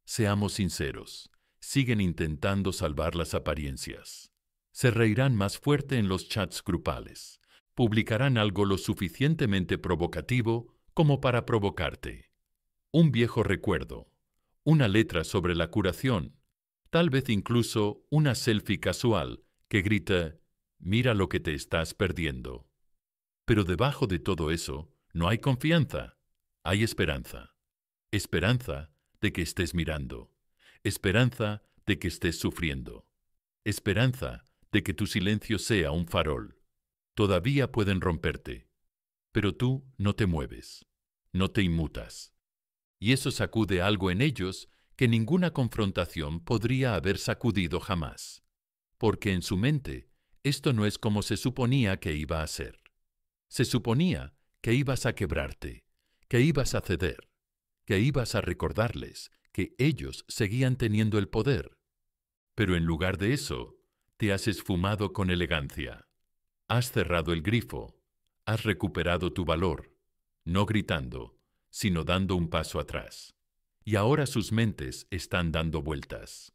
Seamos sinceros, siguen intentando salvar las apariencias. Se reirán más fuerte en los chats grupales. Publicarán algo lo suficientemente provocativo como para provocarte. Un viejo recuerdo, una letra sobre la curación, tal vez incluso una selfie casual que grita, mira lo que te estás perdiendo. Pero debajo de todo eso no hay confianza, hay esperanza. Esperanza de que estés mirando, esperanza de que estés sufriendo, esperanza de que tu silencio sea un farol. Todavía pueden romperte, pero tú no te mueves, no te inmutas. Y eso sacude algo en ellos que ninguna confrontación podría haber sacudido jamás, porque en su mente esto no es como se suponía que iba a ser. Se suponía que ibas a quebrarte, que ibas a ceder, que ibas a recordarles que ellos seguían teniendo el poder. Pero en lugar de eso, te has esfumado con elegancia. Has cerrado el grifo, has recuperado tu valor, no gritando, sino dando un paso atrás. Y ahora sus mentes están dando vueltas.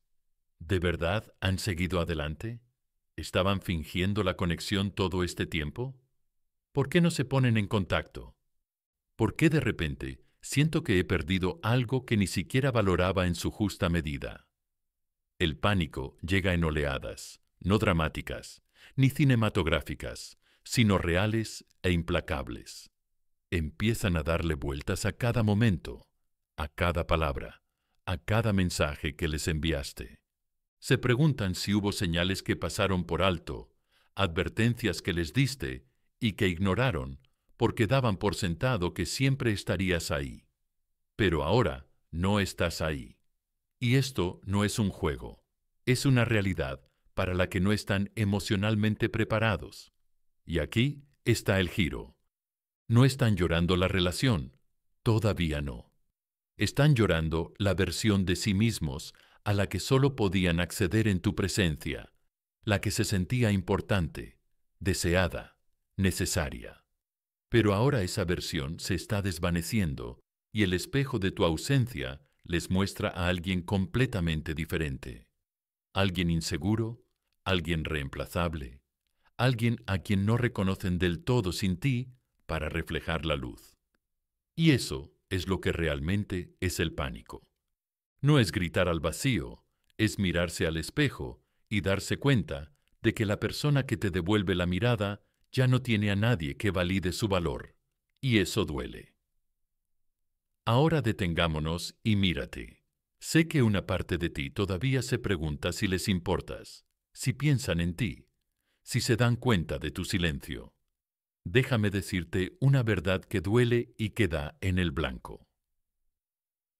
¿De verdad han seguido adelante? ¿Estaban fingiendo la conexión todo este tiempo? ¿Por qué no se ponen en contacto? ¿Por qué de repente siento que he perdido algo que ni siquiera valoraba en su justa medida? El pánico llega en oleadas, no dramáticas, ni cinematográficas, sino reales e implacables. Empiezan a darle vueltas a cada momento, a cada palabra, a cada mensaje que les enviaste. Se preguntan si hubo señales que pasaron por alto, advertencias que les diste y que ignoraron porque daban por sentado que siempre estarías ahí. Pero ahora no estás ahí. Y esto no es un juego, es una realidad para la que no están emocionalmente preparados. Y aquí está el giro. No están llorando la relación, todavía no. Están llorando la versión de sí mismos a la que solo podían acceder en tu presencia, la que se sentía importante, deseada, necesaria. Pero ahora esa versión se está desvaneciendo y el espejo de tu ausencia les muestra a alguien completamente diferente. Alguien inseguro, alguien reemplazable, alguien a quien no reconocen del todo sin ti para reflejar la luz. Y eso es lo que realmente es el pánico. No es gritar al vacío, es mirarse al espejo y darse cuenta de que la persona que te devuelve la mirada ya no tiene a nadie que valide su valor, y eso duele. Ahora detengámonos y mírate. Sé que una parte de ti todavía se pregunta si les importas, si piensan en ti, si se dan cuenta de tu silencio. Déjame decirte una verdad que duele y que da en el blanco.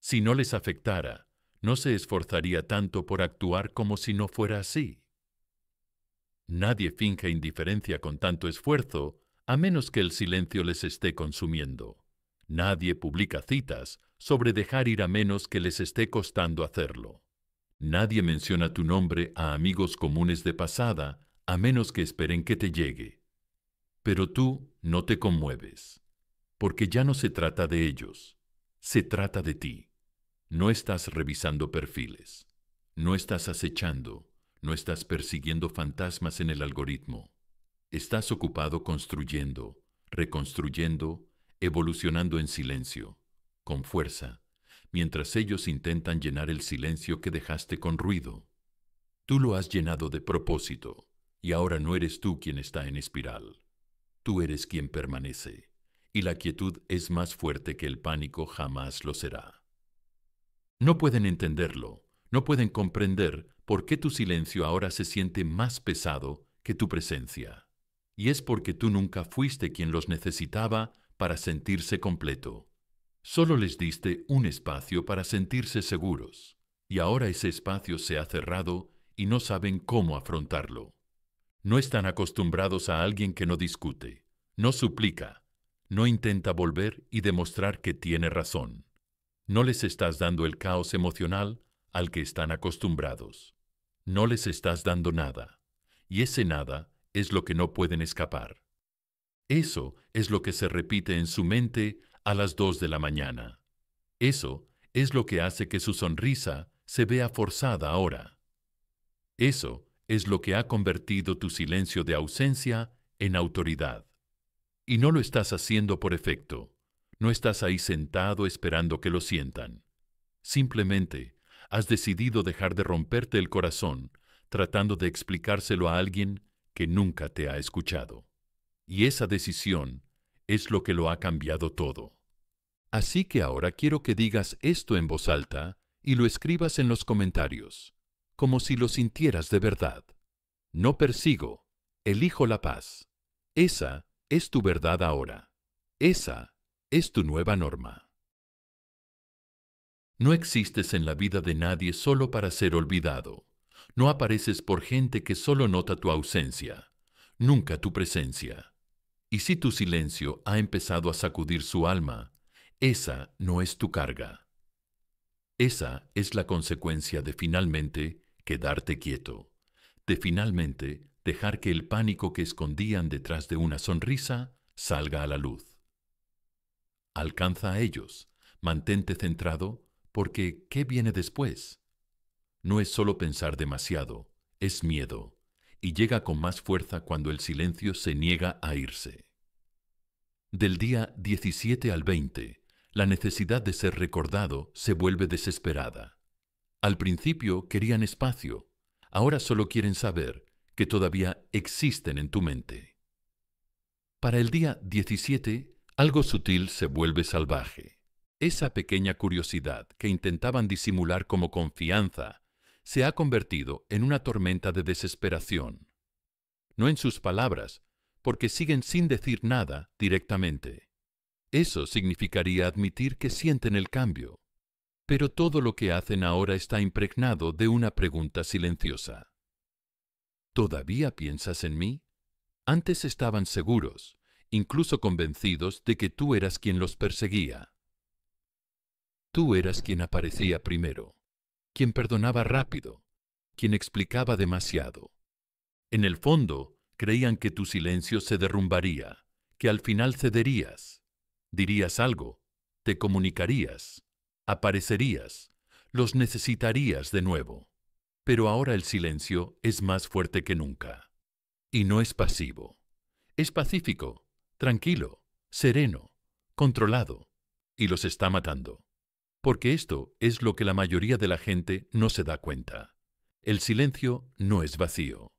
Si no les afectara, no se esforzaría tanto por actuar como si no fuera así. Nadie finge indiferencia con tanto esfuerzo, a menos que el silencio les esté consumiendo. Nadie publica citas sobre dejar ir a menos que les esté costando hacerlo. Nadie menciona tu nombre a amigos comunes de pasada, a menos que esperen que te llegue. Pero tú no te conmueves. porque ya no se trata de ellos, se trata de ti. No estás revisando perfiles, no estás acechando, no estás persiguiendo fantasmas en el algoritmo. Estás ocupado construyendo, reconstruyendo, evolucionando en silencio, con fuerza, mientras ellos intentan llenar el silencio que dejaste con ruido. Tú lo has llenado de propósito, y ahora no eres tú quien está en espiral. Tú eres quien permanece, y la quietud es más fuerte que el pánico jamás lo será. No pueden entenderlo, no pueden comprender por qué tu silencio ahora se siente más pesado que tu presencia. Y es porque tú nunca fuiste quien los necesitaba para sentirse completo. Solo les diste un espacio para sentirse seguros, y ahora ese espacio se ha cerrado y no saben cómo afrontarlo. No están acostumbrados a alguien que no discute, no suplica, no intenta volver y demostrar que tiene razón. No les estás dando el caos emocional al que están acostumbrados. No les estás dando nada, y ese nada es lo que no pueden escapar. Eso es lo que se repite en su mente a las 2 de la mañana. Eso es lo que hace que su sonrisa se vea forzada ahora. Eso es lo que ha convertido tu silencio de ausencia en autoridad. Y no lo estás haciendo por efecto. No estás ahí sentado esperando que lo sientan. Simplemente has decidido dejar de romperte el corazón tratando de explicárselo a alguien que nunca te ha escuchado. Y esa decisión es lo que lo ha cambiado todo. Así que ahora quiero que digas esto en voz alta y lo escribas en los comentarios, como si lo sintieras de verdad. No persigo, elijo la paz. Esa es tu verdad ahora. Esa es tu nueva norma. No existes en la vida de nadie solo para ser olvidado. No apareces por gente que solo nota tu ausencia, nunca tu presencia. Y si tu silencio ha empezado a sacudir su alma, esa no es tu carga. Esa es la consecuencia de finalmente quedarte quieto, de finalmente dejar que el pánico que escondían detrás de una sonrisa salga a la luz. Alcanza a ellos, mantente centrado, porque ¿qué viene después? No es solo pensar demasiado, es miedo, y llega con más fuerza cuando el silencio se niega a irse. Del día 17 al 20, la necesidad de ser recordado se vuelve desesperada. Al principio querían espacio, ahora solo quieren saber que todavía existen en tu mente. Para el día 17, algo sutil se vuelve salvaje. Esa pequeña curiosidad que intentaban disimular como confianza se ha convertido en una tormenta de desesperación. No en sus palabras, porque siguen sin decir nada directamente. Eso significaría admitir que sienten el cambio. Pero todo lo que hacen ahora está impregnado de una pregunta silenciosa. ¿Todavía piensas en mí? Antes estaban seguros, incluso convencidos de que tú eras quien los perseguía. Tú eras quien aparecía primero, quien perdonaba rápido, quien explicaba demasiado. En el fondo, creían que tu silencio se derrumbaría, que al final cederías, dirías algo, te comunicarías, aparecerías, los necesitarías de nuevo. Pero ahora el silencio es más fuerte que nunca. Y no es pasivo. Es pacífico, tranquilo, sereno, controlado, y los está matando. Porque esto es lo que la mayoría de la gente no se da cuenta. El silencio no es vacío.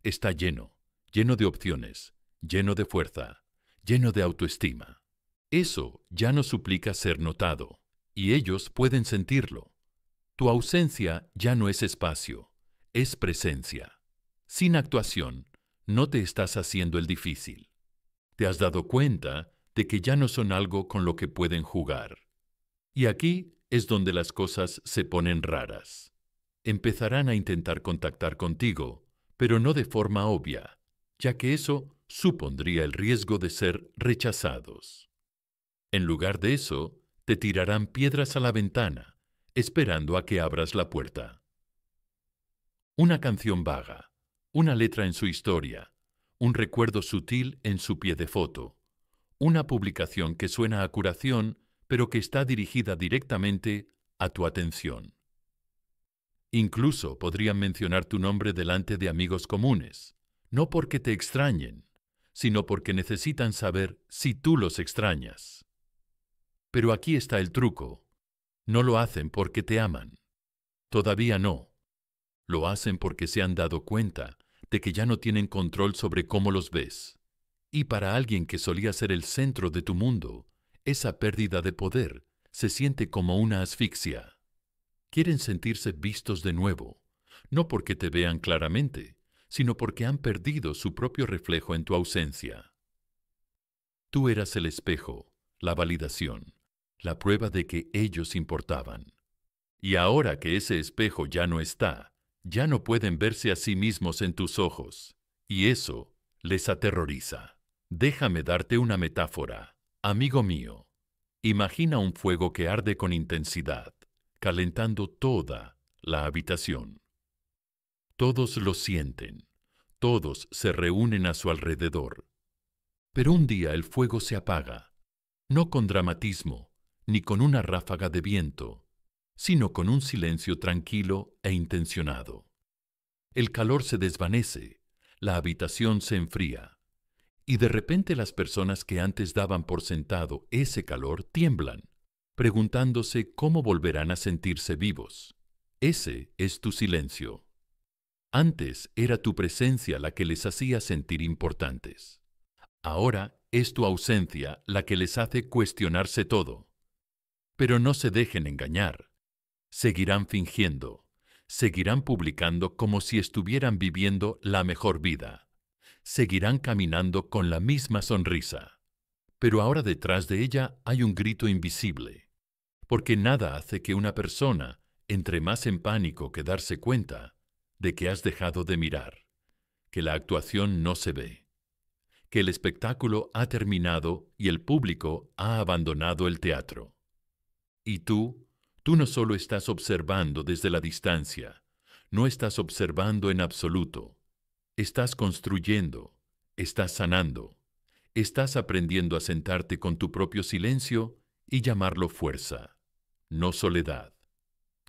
Está lleno, lleno de opciones, lleno de fuerza, lleno de autoestima. Eso ya no suplica ser notado, y ellos pueden sentirlo. Tu ausencia ya no es espacio, es presencia. Sin actuación, no te estás haciendo el difícil. Te has dado cuenta de que ya no son algo con lo que pueden jugar. Y aquí es donde las cosas se ponen raras. Empezarán a intentar contactar contigo, pero no de forma obvia, ya que eso supondría el riesgo de ser rechazados. En lugar de eso, te tirarán piedras a la ventana, esperando a que abras la puerta. Una canción vaga, una letra en su historia, un recuerdo sutil en su pie de foto, Una publicación que suena a curación, pero que está dirigida directamente a tu atención. Incluso podrían mencionar tu nombre delante de amigos comunes, no porque te extrañen, sino porque necesitan saber si tú los extrañas. Pero aquí está el truco. No lo hacen porque te aman. Todavía no. Lo hacen porque se han dado cuenta de que ya no tienen control sobre cómo los ves. Y para alguien que solía ser el centro de tu mundo, esa pérdida de poder se siente como una asfixia. Quieren sentirse vistos de nuevo, no porque te vean claramente, sino porque han perdido su propio reflejo en tu ausencia. Tú eras el espejo, la validación, la prueba de que ellos importaban. Y ahora que ese espejo ya no está, ya no pueden verse a sí mismos en tus ojos, y eso les aterroriza. Déjame darte una metáfora, amigo mío. Imagina un fuego que arde con intensidad, calentando toda la habitación. Todos lo sienten, todos se reúnen a su alrededor. Pero un día el fuego se apaga, no con dramatismo, ni con una ráfaga de viento, sino con un silencio tranquilo e intencionado. El calor se desvanece, la habitación se enfría, y de repente las personas que antes daban por sentado ese calor tiemblan, preguntándose cómo volverán a sentirse vivos. Ese es tu silencio. Antes era tu presencia la que les hacía sentir importantes. Ahora es tu ausencia la que les hace cuestionarse todo. Pero no se dejen engañar. Seguirán fingiendo, seguirán publicando como si estuvieran viviendo la mejor vida. Seguirán caminando con la misma sonrisa. Pero ahora detrás de ella hay un grito invisible, porque nada hace que una persona entre más en pánico que darse cuenta de que has dejado de mirar, que la actuación no se ve, que el espectáculo ha terminado y el público ha abandonado el teatro. Y tú no solo estás observando desde la distancia, no estás observando en absoluto, estás construyendo, estás sanando, estás aprendiendo a sentarte con tu propio silencio y llamarlo fuerza, no soledad.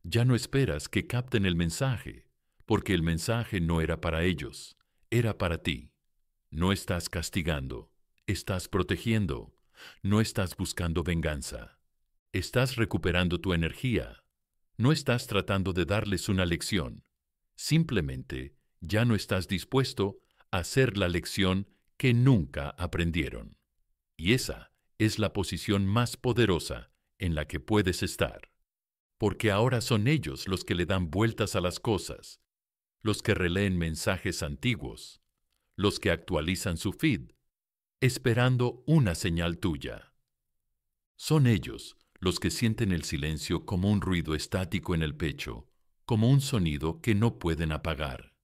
Ya no esperas que capten el mensaje, porque el mensaje no era para ellos, era para ti. No estás castigando, estás protegiendo, no estás buscando venganza. Estás recuperando tu energía. No estás tratando de darles una lección. Simplemente ya no estás dispuesto a hacer la lección que nunca aprendieron. Y esa es la posición más poderosa en la que puedes estar. Porque ahora son ellos los que le dan vueltas a las cosas, los que releen mensajes antiguos, los que actualizan su feed, esperando una señal tuya. Son ellos los que sienten el silencio como un ruido estático en el pecho, como un sonido que no pueden apagar.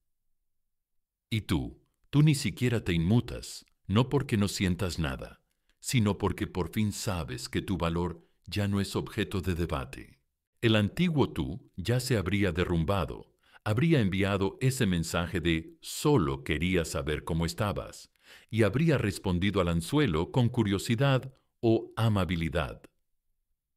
Y tú ni siquiera te inmutas, no porque no sientas nada, sino porque por fin sabes que tu valor ya no es objeto de debate. El antiguo tú ya se habría derrumbado, habría enviado ese mensaje de solo quería saber cómo estabas, y habría respondido al anzuelo con curiosidad o amabilidad.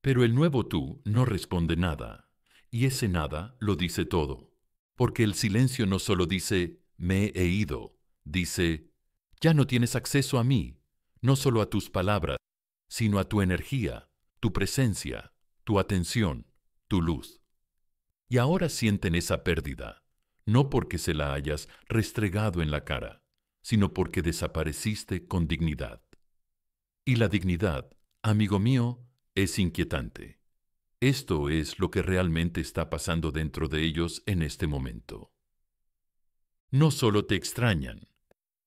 Pero el nuevo tú no responde nada, y ese nada lo dice todo, porque el silencio no solo dice, me he ido, dice, ya no tienes acceso a mí, no solo a tus palabras, sino a tu energía, tu presencia, tu atención, tu luz. Y ahora sienten esa pérdida, no porque se la hayas restregado en la cara, sino porque desapareciste con dignidad. Y la dignidad, amigo mío, es inquietante. Esto es lo que realmente está pasando dentro de ellos en este momento. No solo te extrañan,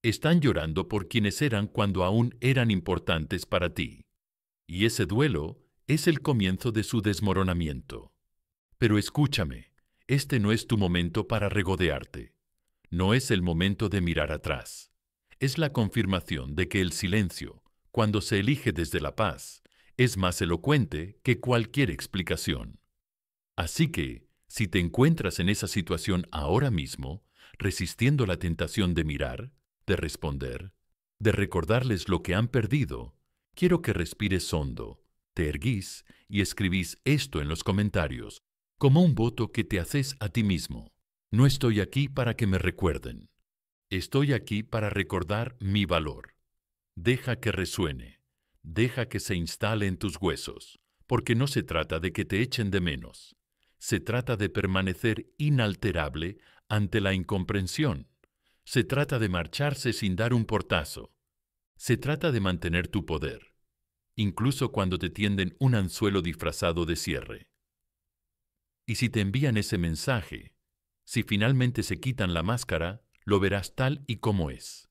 están llorando por quienes eran cuando aún eran importantes para ti. Y ese duelo es el comienzo de su desmoronamiento. Pero escúchame, este no es tu momento para regodearte. No es el momento de mirar atrás. Es la confirmación de que el silencio, cuando se elige desde la paz, es más elocuente que cualquier explicación. Así que, si te encuentras en esa situación ahora mismo, resistiendo la tentación de mirar, de responder, de recordarles lo que han perdido, Quiero que respires hondo, te erguís y escribís esto en los comentarios, como un voto que te haces a ti mismo. No estoy aquí para que me recuerden. Estoy aquí para recordar mi valor. Deja que resuene. Deja que se instale en tus huesos, porque no se trata de que te echen de menos. Se trata de permanecer inalterable ante la incomprensión. Se trata de marcharse sin dar un portazo. Se trata de mantener tu poder, incluso cuando te tienden un anzuelo disfrazado de cierre. Y si te envían ese mensaje, si finalmente se quitan la máscara, lo verás tal y como es.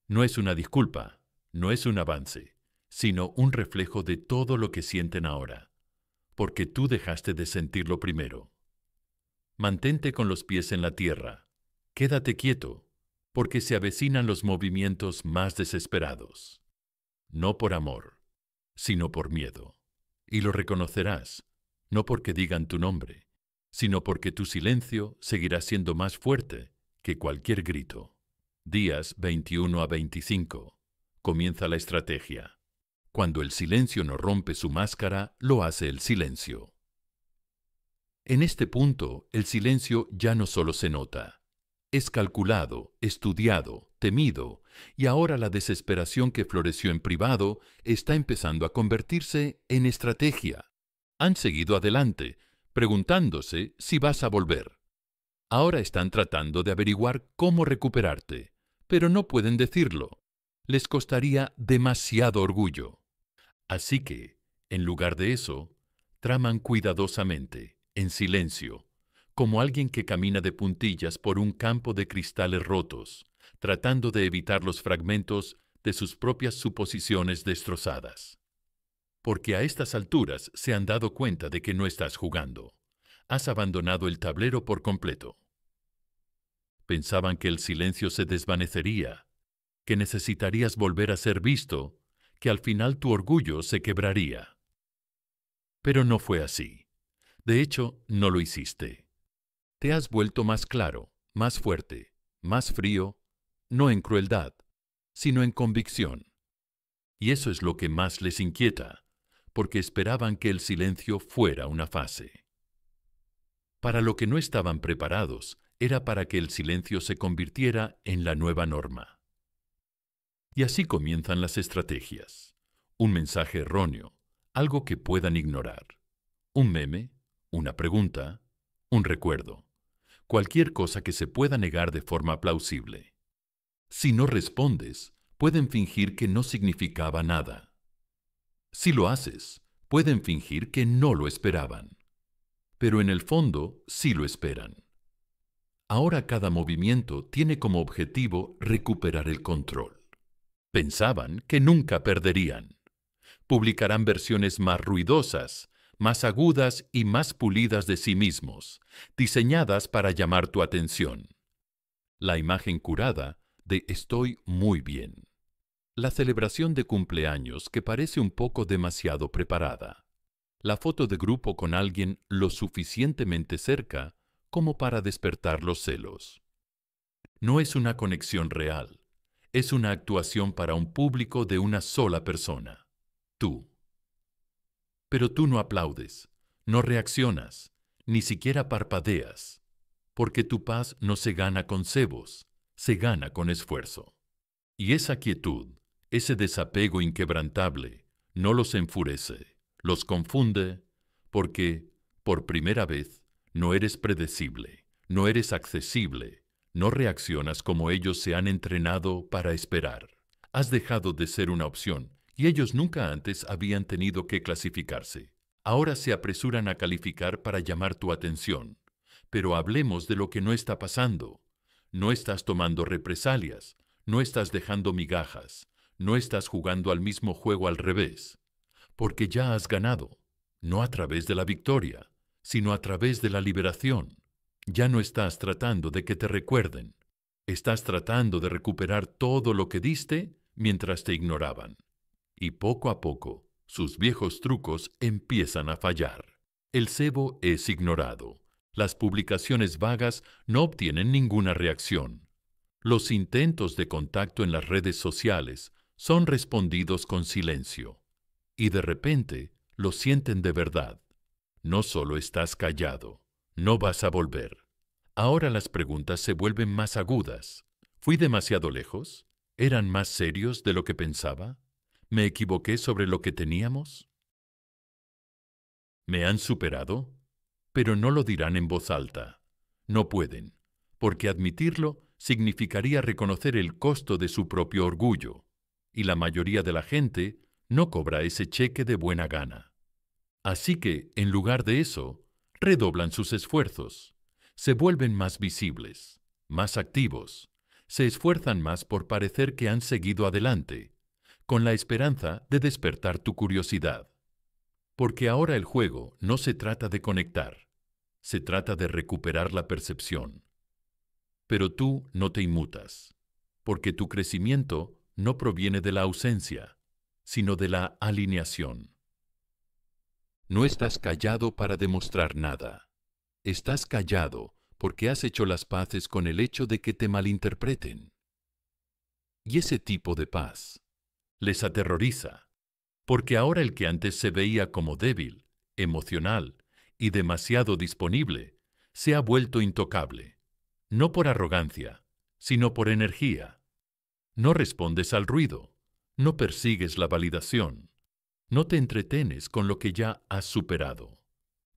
No es una disculpa, no es un avance, sino un reflejo de todo lo que sienten ahora, porque tú dejaste de sentirlo primero. Mantente con los pies en la tierra, quédate quieto, porque se avecinan los movimientos más desesperados. No por amor, sino por miedo. Y lo reconocerás, no porque digan tu nombre, sino porque tu silencio seguirá siendo más fuerte que cualquier grito. Días 21 a 25. Comienza la estrategia. Cuando el silencio no rompe su máscara, lo hace el silencio. En este punto, el silencio ya no solo se nota. Es calculado, estudiado, temido, y ahora la desesperación que floreció en privado está empezando a convertirse en estrategia. Han seguido adelante, preguntándose si vas a volver. Ahora están tratando de averiguar cómo recuperarte, pero no pueden decirlo. Les costaría demasiado orgullo. Así que, en lugar de eso, traman cuidadosamente, en silencio, como alguien que camina de puntillas por un campo de cristales rotos, tratando de evitar los fragmentos de sus propias suposiciones destrozadas. Porque a estas alturas se han dado cuenta de que no estás jugando. Has abandonado el tablero por completo. Pensaban que el silencio se desvanecería, que necesitarías volver a ser visto, que al final tu orgullo se quebraría. Pero no fue así. De hecho, no lo hiciste. Te has vuelto más claro, más fuerte, más frío, no en crueldad, sino en convicción. Y eso es lo que más les inquieta, porque esperaban que el silencio fuera una fase. Para lo que no estaban preparados era para que el silencio se convirtiera en la nueva norma. Y así comienzan las estrategias. Un mensaje erróneo, algo que puedan ignorar. Un meme, una pregunta, un recuerdo. Cualquier cosa que se pueda negar de forma plausible. Si no respondes, pueden fingir que no significaba nada. Si lo haces, pueden fingir que no lo esperaban. Pero en el fondo sí lo esperan. Ahora cada movimiento tiene como objetivo recuperar el control. Pensaban que nunca perderían. Publicarán versiones más ruidosas, más agudas y más pulidas de sí mismos, diseñadas para llamar tu atención. La imagen curada de estoy muy bien. La celebración de cumpleaños que parece un poco demasiado preparada. La foto de grupo con alguien lo suficientemente cerca como para despertar los celos. No es una conexión real, es una actuación para un público de una sola persona, tú. Pero tú no aplaudes, no reaccionas, ni siquiera parpadeas, porque tu paz no se gana con cebos, se gana con esfuerzo. Y esa quietud, ese desapego inquebrantable, no los enfurece, los confunde, porque, por primera vez, no eres predecible, no eres accesible, no reaccionas como ellos se han entrenado para esperar. Has dejado de ser una opción, y ellos nunca antes habían tenido que clasificarse. Ahora se apresuran a calificar para llamar tu atención. Pero hablemos de lo que no está pasando. No estás tomando represalias, no estás dejando migajas, no estás jugando al mismo juego al revés. Porque ya has ganado, no a través de la victoria, sino a través de la liberación. Ya no estás tratando de que te recuerden. Estás tratando de recuperar todo lo que diste mientras te ignoraban. Y poco a poco, sus viejos trucos empiezan a fallar. El cebo es ignorado. Las publicaciones vagas no obtienen ninguna reacción. Los intentos de contacto en las redes sociales son respondidos con silencio, y de repente lo sienten de verdad. No solo estás callado, no vas a volver. Ahora las preguntas se vuelven más agudas. ¿Fui demasiado lejos? ¿Eran más serios de lo que pensaba? ¿Me equivoqué sobre lo que teníamos? ¿Me han superado? Pero no lo dirán en voz alta. No pueden, porque admitirlo significaría reconocer el costo de su propio orgullo, y la mayoría de la gente no cobra ese cheque de buena gana. Así que, en lugar de eso, redoblan sus esfuerzos, se vuelven más visibles, más activos, se esfuerzan más por parecer que han seguido adelante, con la esperanza de despertar tu curiosidad. Porque ahora el juego no se trata de conectar, se trata de recuperar la percepción. Pero tú no te inmutas, porque tu crecimiento no proviene de la ausencia, sino de la alineación. No estás callado para demostrar nada. Estás callado porque has hecho las paces con el hecho de que te malinterpreten. Y ese tipo de paz les aterroriza, porque ahora el que antes se veía como débil, emocional y demasiado disponible, se ha vuelto intocable, no por arrogancia, sino por energía. No respondes al ruido, no persigues la validación, no te entretenes con lo que ya has superado.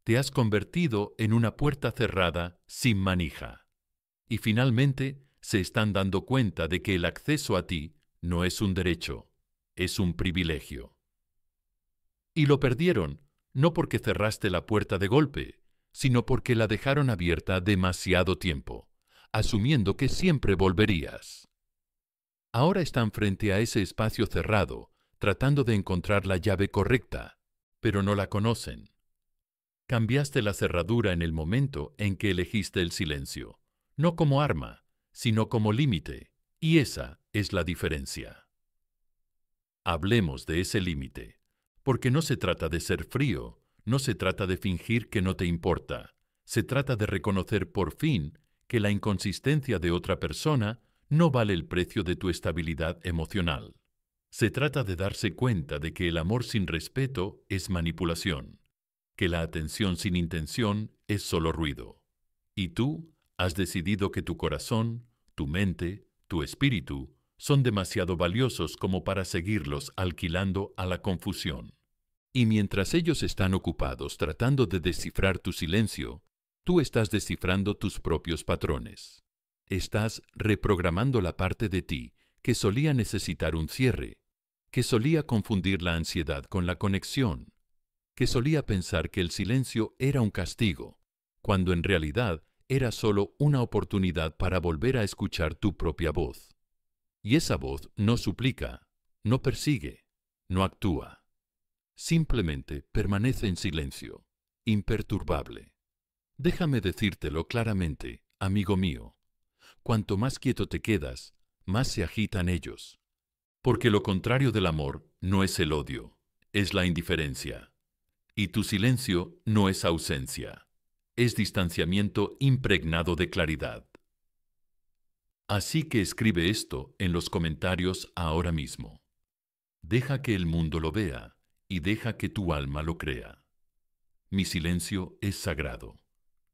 Te has convertido en una puerta cerrada sin manija. Y finalmente se están dando cuenta de que el acceso a ti no es un derecho, es un privilegio. Y lo perdieron, no porque cerraste la puerta de golpe, sino porque la dejaron abierta demasiado tiempo, asumiendo que siempre volverías. Ahora están frente a ese espacio cerrado, tratando de encontrar la llave correcta, pero no la conocen. Cambiaste la cerradura en el momento en que elegiste el silencio, no como arma, sino como límite, y esa es la diferencia. Hablemos de ese límite, porque no se trata de ser frío, no se trata de fingir que no te importa, se trata de reconocer por fin que la inconsistencia de otra persona no vale el precio de tu estabilidad emocional. Se trata de darse cuenta de que el amor sin respeto es manipulación, que la atención sin intención es solo ruido. Y tú has decidido que tu corazón, tu mente, tu espíritu son demasiado valiosos como para seguirlos alquilando a la confusión. Y mientras ellos están ocupados tratando de descifrar tu silencio, tú estás descifrando tus propios patrones. Estás reprogramando la parte de ti que solía necesitar un cierre, que solía confundir la ansiedad con la conexión, que solía pensar que el silencio era un castigo, cuando en realidad era solo una oportunidad para volver a escuchar tu propia voz. Y esa voz no suplica, no persigue, no actúa. Simplemente permanece en silencio, imperturbable. Déjame decírtelo claramente, amigo mío. Cuanto más quieto te quedas, más se agitan ellos. Porque lo contrario del amor no es el odio, es la indiferencia. Y tu silencio no es ausencia, es distanciamiento impregnado de claridad. Así que escribe esto en los comentarios ahora mismo. Deja que el mundo lo vea y deja que tu alma lo crea. Mi silencio es sagrado.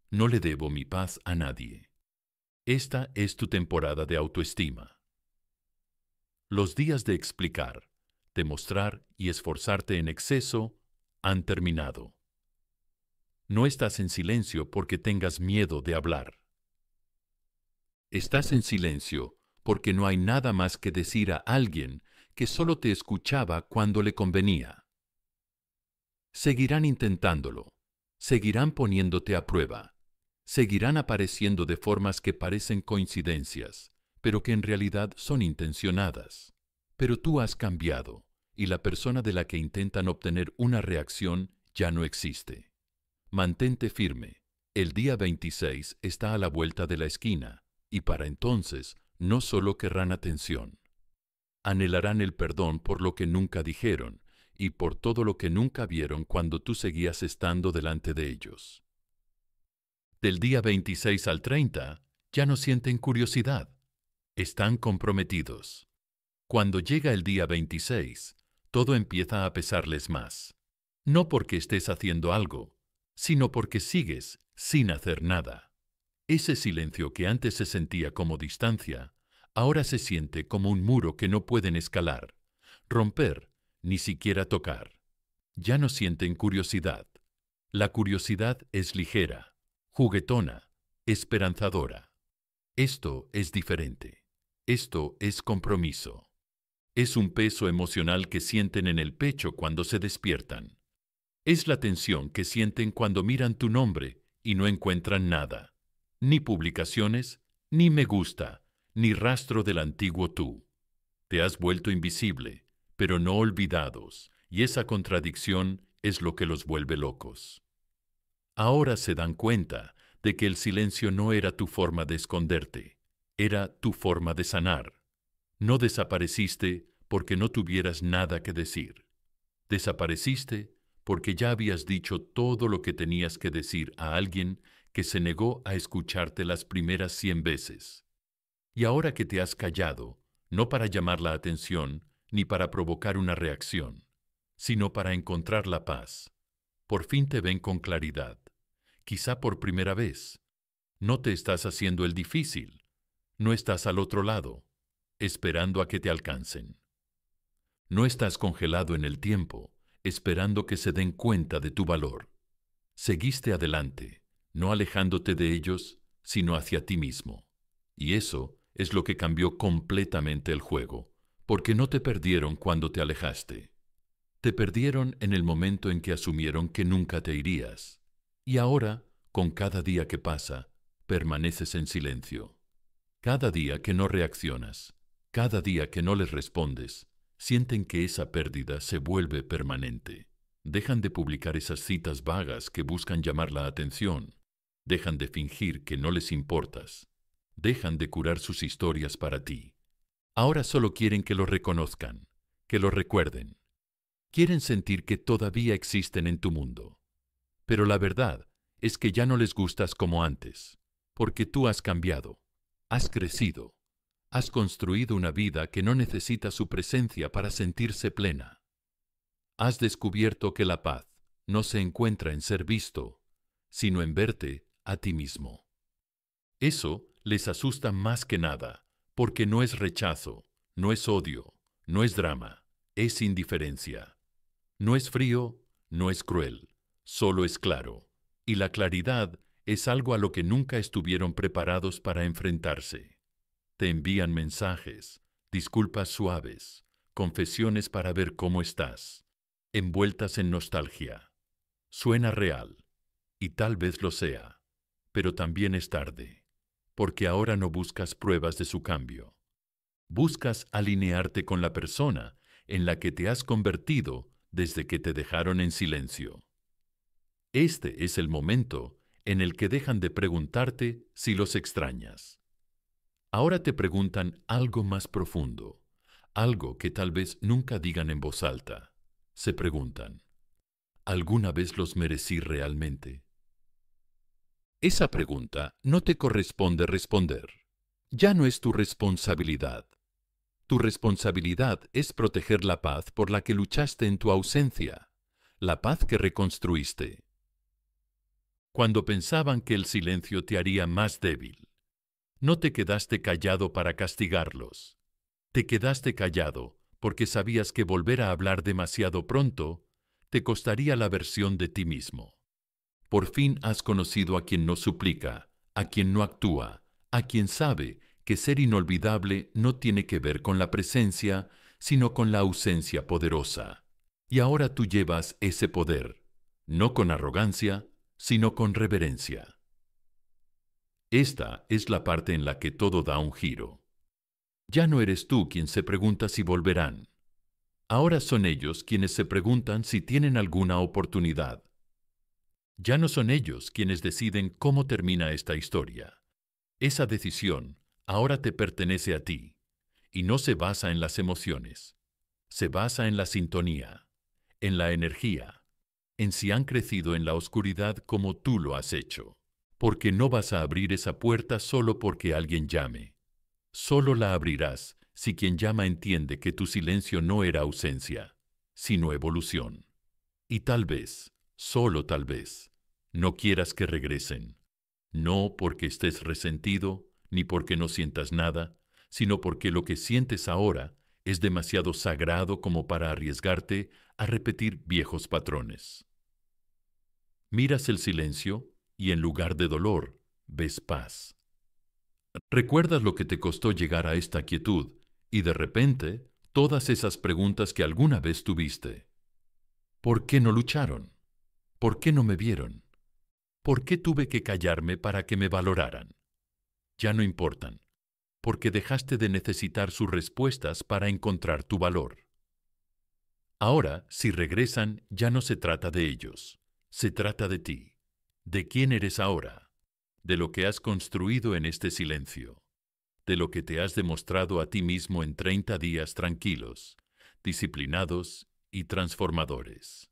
No le debo mi paz a nadie. Esta es tu temporada de autoestima. Los días de explicar, demostrar y esforzarte en exceso han terminado. No estás en silencio porque tengas miedo de hablar. Estás en silencio porque no hay nada más que decir a alguien que solo te escuchaba cuando le convenía. Seguirán intentándolo, seguirán poniéndote a prueba, seguirán apareciendo de formas que parecen coincidencias, pero que en realidad son intencionadas. Pero tú has cambiado, y la persona de la que intentan obtener una reacción ya no existe. Mantente firme. El día 26 está a la vuelta de la esquina, y para entonces no solo querrán atención. Anhelarán el perdón por lo que nunca dijeron y por todo lo que nunca vieron cuando tú seguías estando delante de ellos. Del día 26 al 30 ya no sienten curiosidad. Están comprometidos. Cuando llega el día 26, todo empieza a pesarles más. No porque estés haciendo algo, sino porque sigues sin hacer nada. Ese silencio que antes se sentía como distancia, ahora se siente como un muro que no pueden escalar, romper, ni siquiera tocar. Ya no sienten curiosidad. La curiosidad es ligera, juguetona, esperanzadora. Esto es diferente. Esto es compromiso. Es un peso emocional que sienten en el pecho cuando se despiertan. Es la tensión que sienten cuando miran tu nombre y no encuentran nada. Ni publicaciones, ni me gusta, ni rastro del antiguo tú. Te has vuelto invisible, pero no olvidados, y esa contradicción es lo que los vuelve locos. Ahora se dan cuenta de que el silencio no era tu forma de esconderte, era tu forma de sanar. No desapareciste porque no tuvieras nada que decir. Desapareciste porque ya habías dicho todo lo que tenías que decir a alguien que se negó a escucharte las primeras 100 veces. Y ahora que te has callado, no para llamar la atención ni para provocar una reacción, sino para encontrar la paz, por fin te ven con claridad. Quizá por primera vez. No te estás haciendo el difícil. No estás al otro lado, esperando a que te alcancen. No estás congelado en el tiempo, esperando que se den cuenta de tu valor. Seguiste adelante, no alejándote de ellos, sino hacia ti mismo. Y eso es lo que cambió completamente el juego, porque no te perdieron cuando te alejaste. Te perdieron en el momento en que asumieron que nunca te irías. Y ahora, con cada día que pasa, permaneces en silencio. Cada día que no reaccionas, cada día que no les respondes, sienten que esa pérdida se vuelve permanente. Dejan de publicar esas citas vagas que buscan llamar la atención. Dejan de fingir que no les importas. Dejan de curar sus historias para ti. Ahora solo quieren que lo reconozcan, que lo recuerden. Quieren sentir que todavía existen en tu mundo. Pero la verdad es que ya no les gustas como antes, porque tú has cambiado, has crecido, has construido una vida que no necesita su presencia para sentirse plena. Has descubierto que la paz no se encuentra en ser visto, sino en verte a ti mismo. Eso les asusta más que nada, porque no es rechazo, no es odio, no es drama, es indiferencia. No es frío, no es cruel, solo es claro. Y la claridad es algo a lo que nunca estuvieron preparados para enfrentarse. Te envían mensajes, disculpas suaves, confesiones para ver cómo estás, envueltas en nostalgia. Suena real, y tal vez lo sea, pero también es tarde, porque ahora no buscas pruebas de su cambio. Buscas alinearte con la persona en la que te has convertido desde que te dejaron en silencio. Este es el momento en el que dejan de preguntarte si los extrañas. Ahora te preguntan algo más profundo, algo que tal vez nunca digan en voz alta. Se preguntan, ¿alguna vez los merecí realmente? Esa pregunta no te corresponde responder. Ya no es tu responsabilidad. Tu responsabilidad es proteger la paz por la que luchaste en tu ausencia, la paz que reconstruiste. Cuando pensaban que el silencio te haría más débil, no te quedaste callado para castigarlos. Te quedaste callado porque sabías que volver a hablar demasiado pronto te costaría la versión de ti mismo. Por fin has conocido a quien no suplica, a quien no actúa, a quien sabe que ser inolvidable no tiene que ver con la presencia, sino con la ausencia poderosa. Y ahora tú llevas ese poder, no con arrogancia, sino con reverencia. Esta es la parte en la que todo da un giro. Ya no eres tú quien se pregunta si volverán. Ahora son ellos quienes se preguntan si tienen alguna oportunidad. Ya no son ellos quienes deciden cómo termina esta historia. Esa decisión ahora te pertenece a ti, y no se basa en las emociones. Se basa en la sintonía, en la energía, en si han crecido en la oscuridad como tú lo has hecho. Porque no vas a abrir esa puerta solo porque alguien llame. Solo la abrirás si quien llama entiende que tu silencio no era ausencia, sino evolución. Y tal vez, solo tal vez, no quieras que regresen, no porque estés resentido, ni porque no sientas nada, sino porque lo que sientes ahora es demasiado sagrado como para arriesgarte a repetir viejos patrones. Miras el silencio y en lugar de dolor, ves paz. Recuerdas lo que te costó llegar a esta quietud y de repente todas esas preguntas que alguna vez tuviste. ¿Por qué no lucharon? ¿Por qué no me vieron? ¿Por qué tuve que callarme para que me valoraran? Ya no importan, porque dejaste de necesitar sus respuestas para encontrar tu valor. Ahora, si regresan, ya no se trata de ellos, se trata de ti, de quién eres ahora, de lo que has construido en este silencio, de lo que te has demostrado a ti mismo en 30 días tranquilos, disciplinados y transformadores.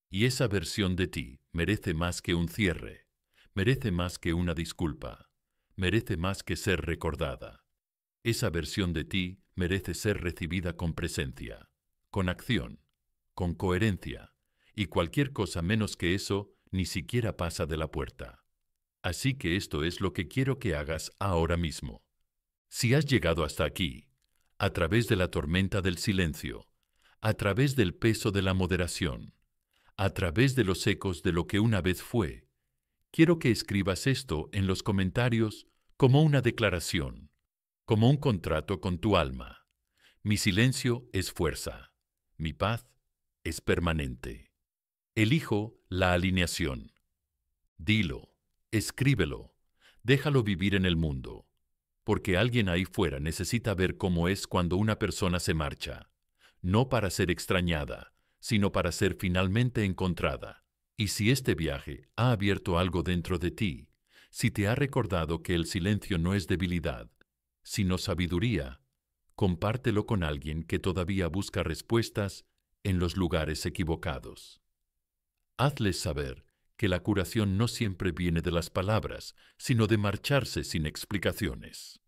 Y esa versión de ti merece más que un cierre, merece más que una disculpa, merece más que ser recordada. Esa versión de ti merece ser recibida con presencia, con acción, con coherencia, y cualquier cosa menos que eso ni siquiera pasa de la puerta. Así que esto es lo que quiero que hagas ahora mismo. Si has llegado hasta aquí, a través de la tormenta del silencio, a través del peso de la moderación, a través de los ecos de lo que una vez fue, quiero que escribas esto en los comentarios como una declaración, como un contrato con tu alma. Mi silencio es fuerza, mi paz es permanente. Elijo la alineación. Dilo, escríbelo, déjalo vivir en el mundo, porque alguien ahí fuera necesita ver cómo es cuando una persona se marcha, no para ser extrañada, sino para ser finalmente encontrada. Y si este viaje ha abierto algo dentro de ti, si te ha recordado que el silencio no es debilidad, sino sabiduría, compártelo con alguien que todavía busca respuestas en los lugares equivocados. Hazles saber que la curación no siempre viene de las palabras, sino de marcharse sin explicaciones.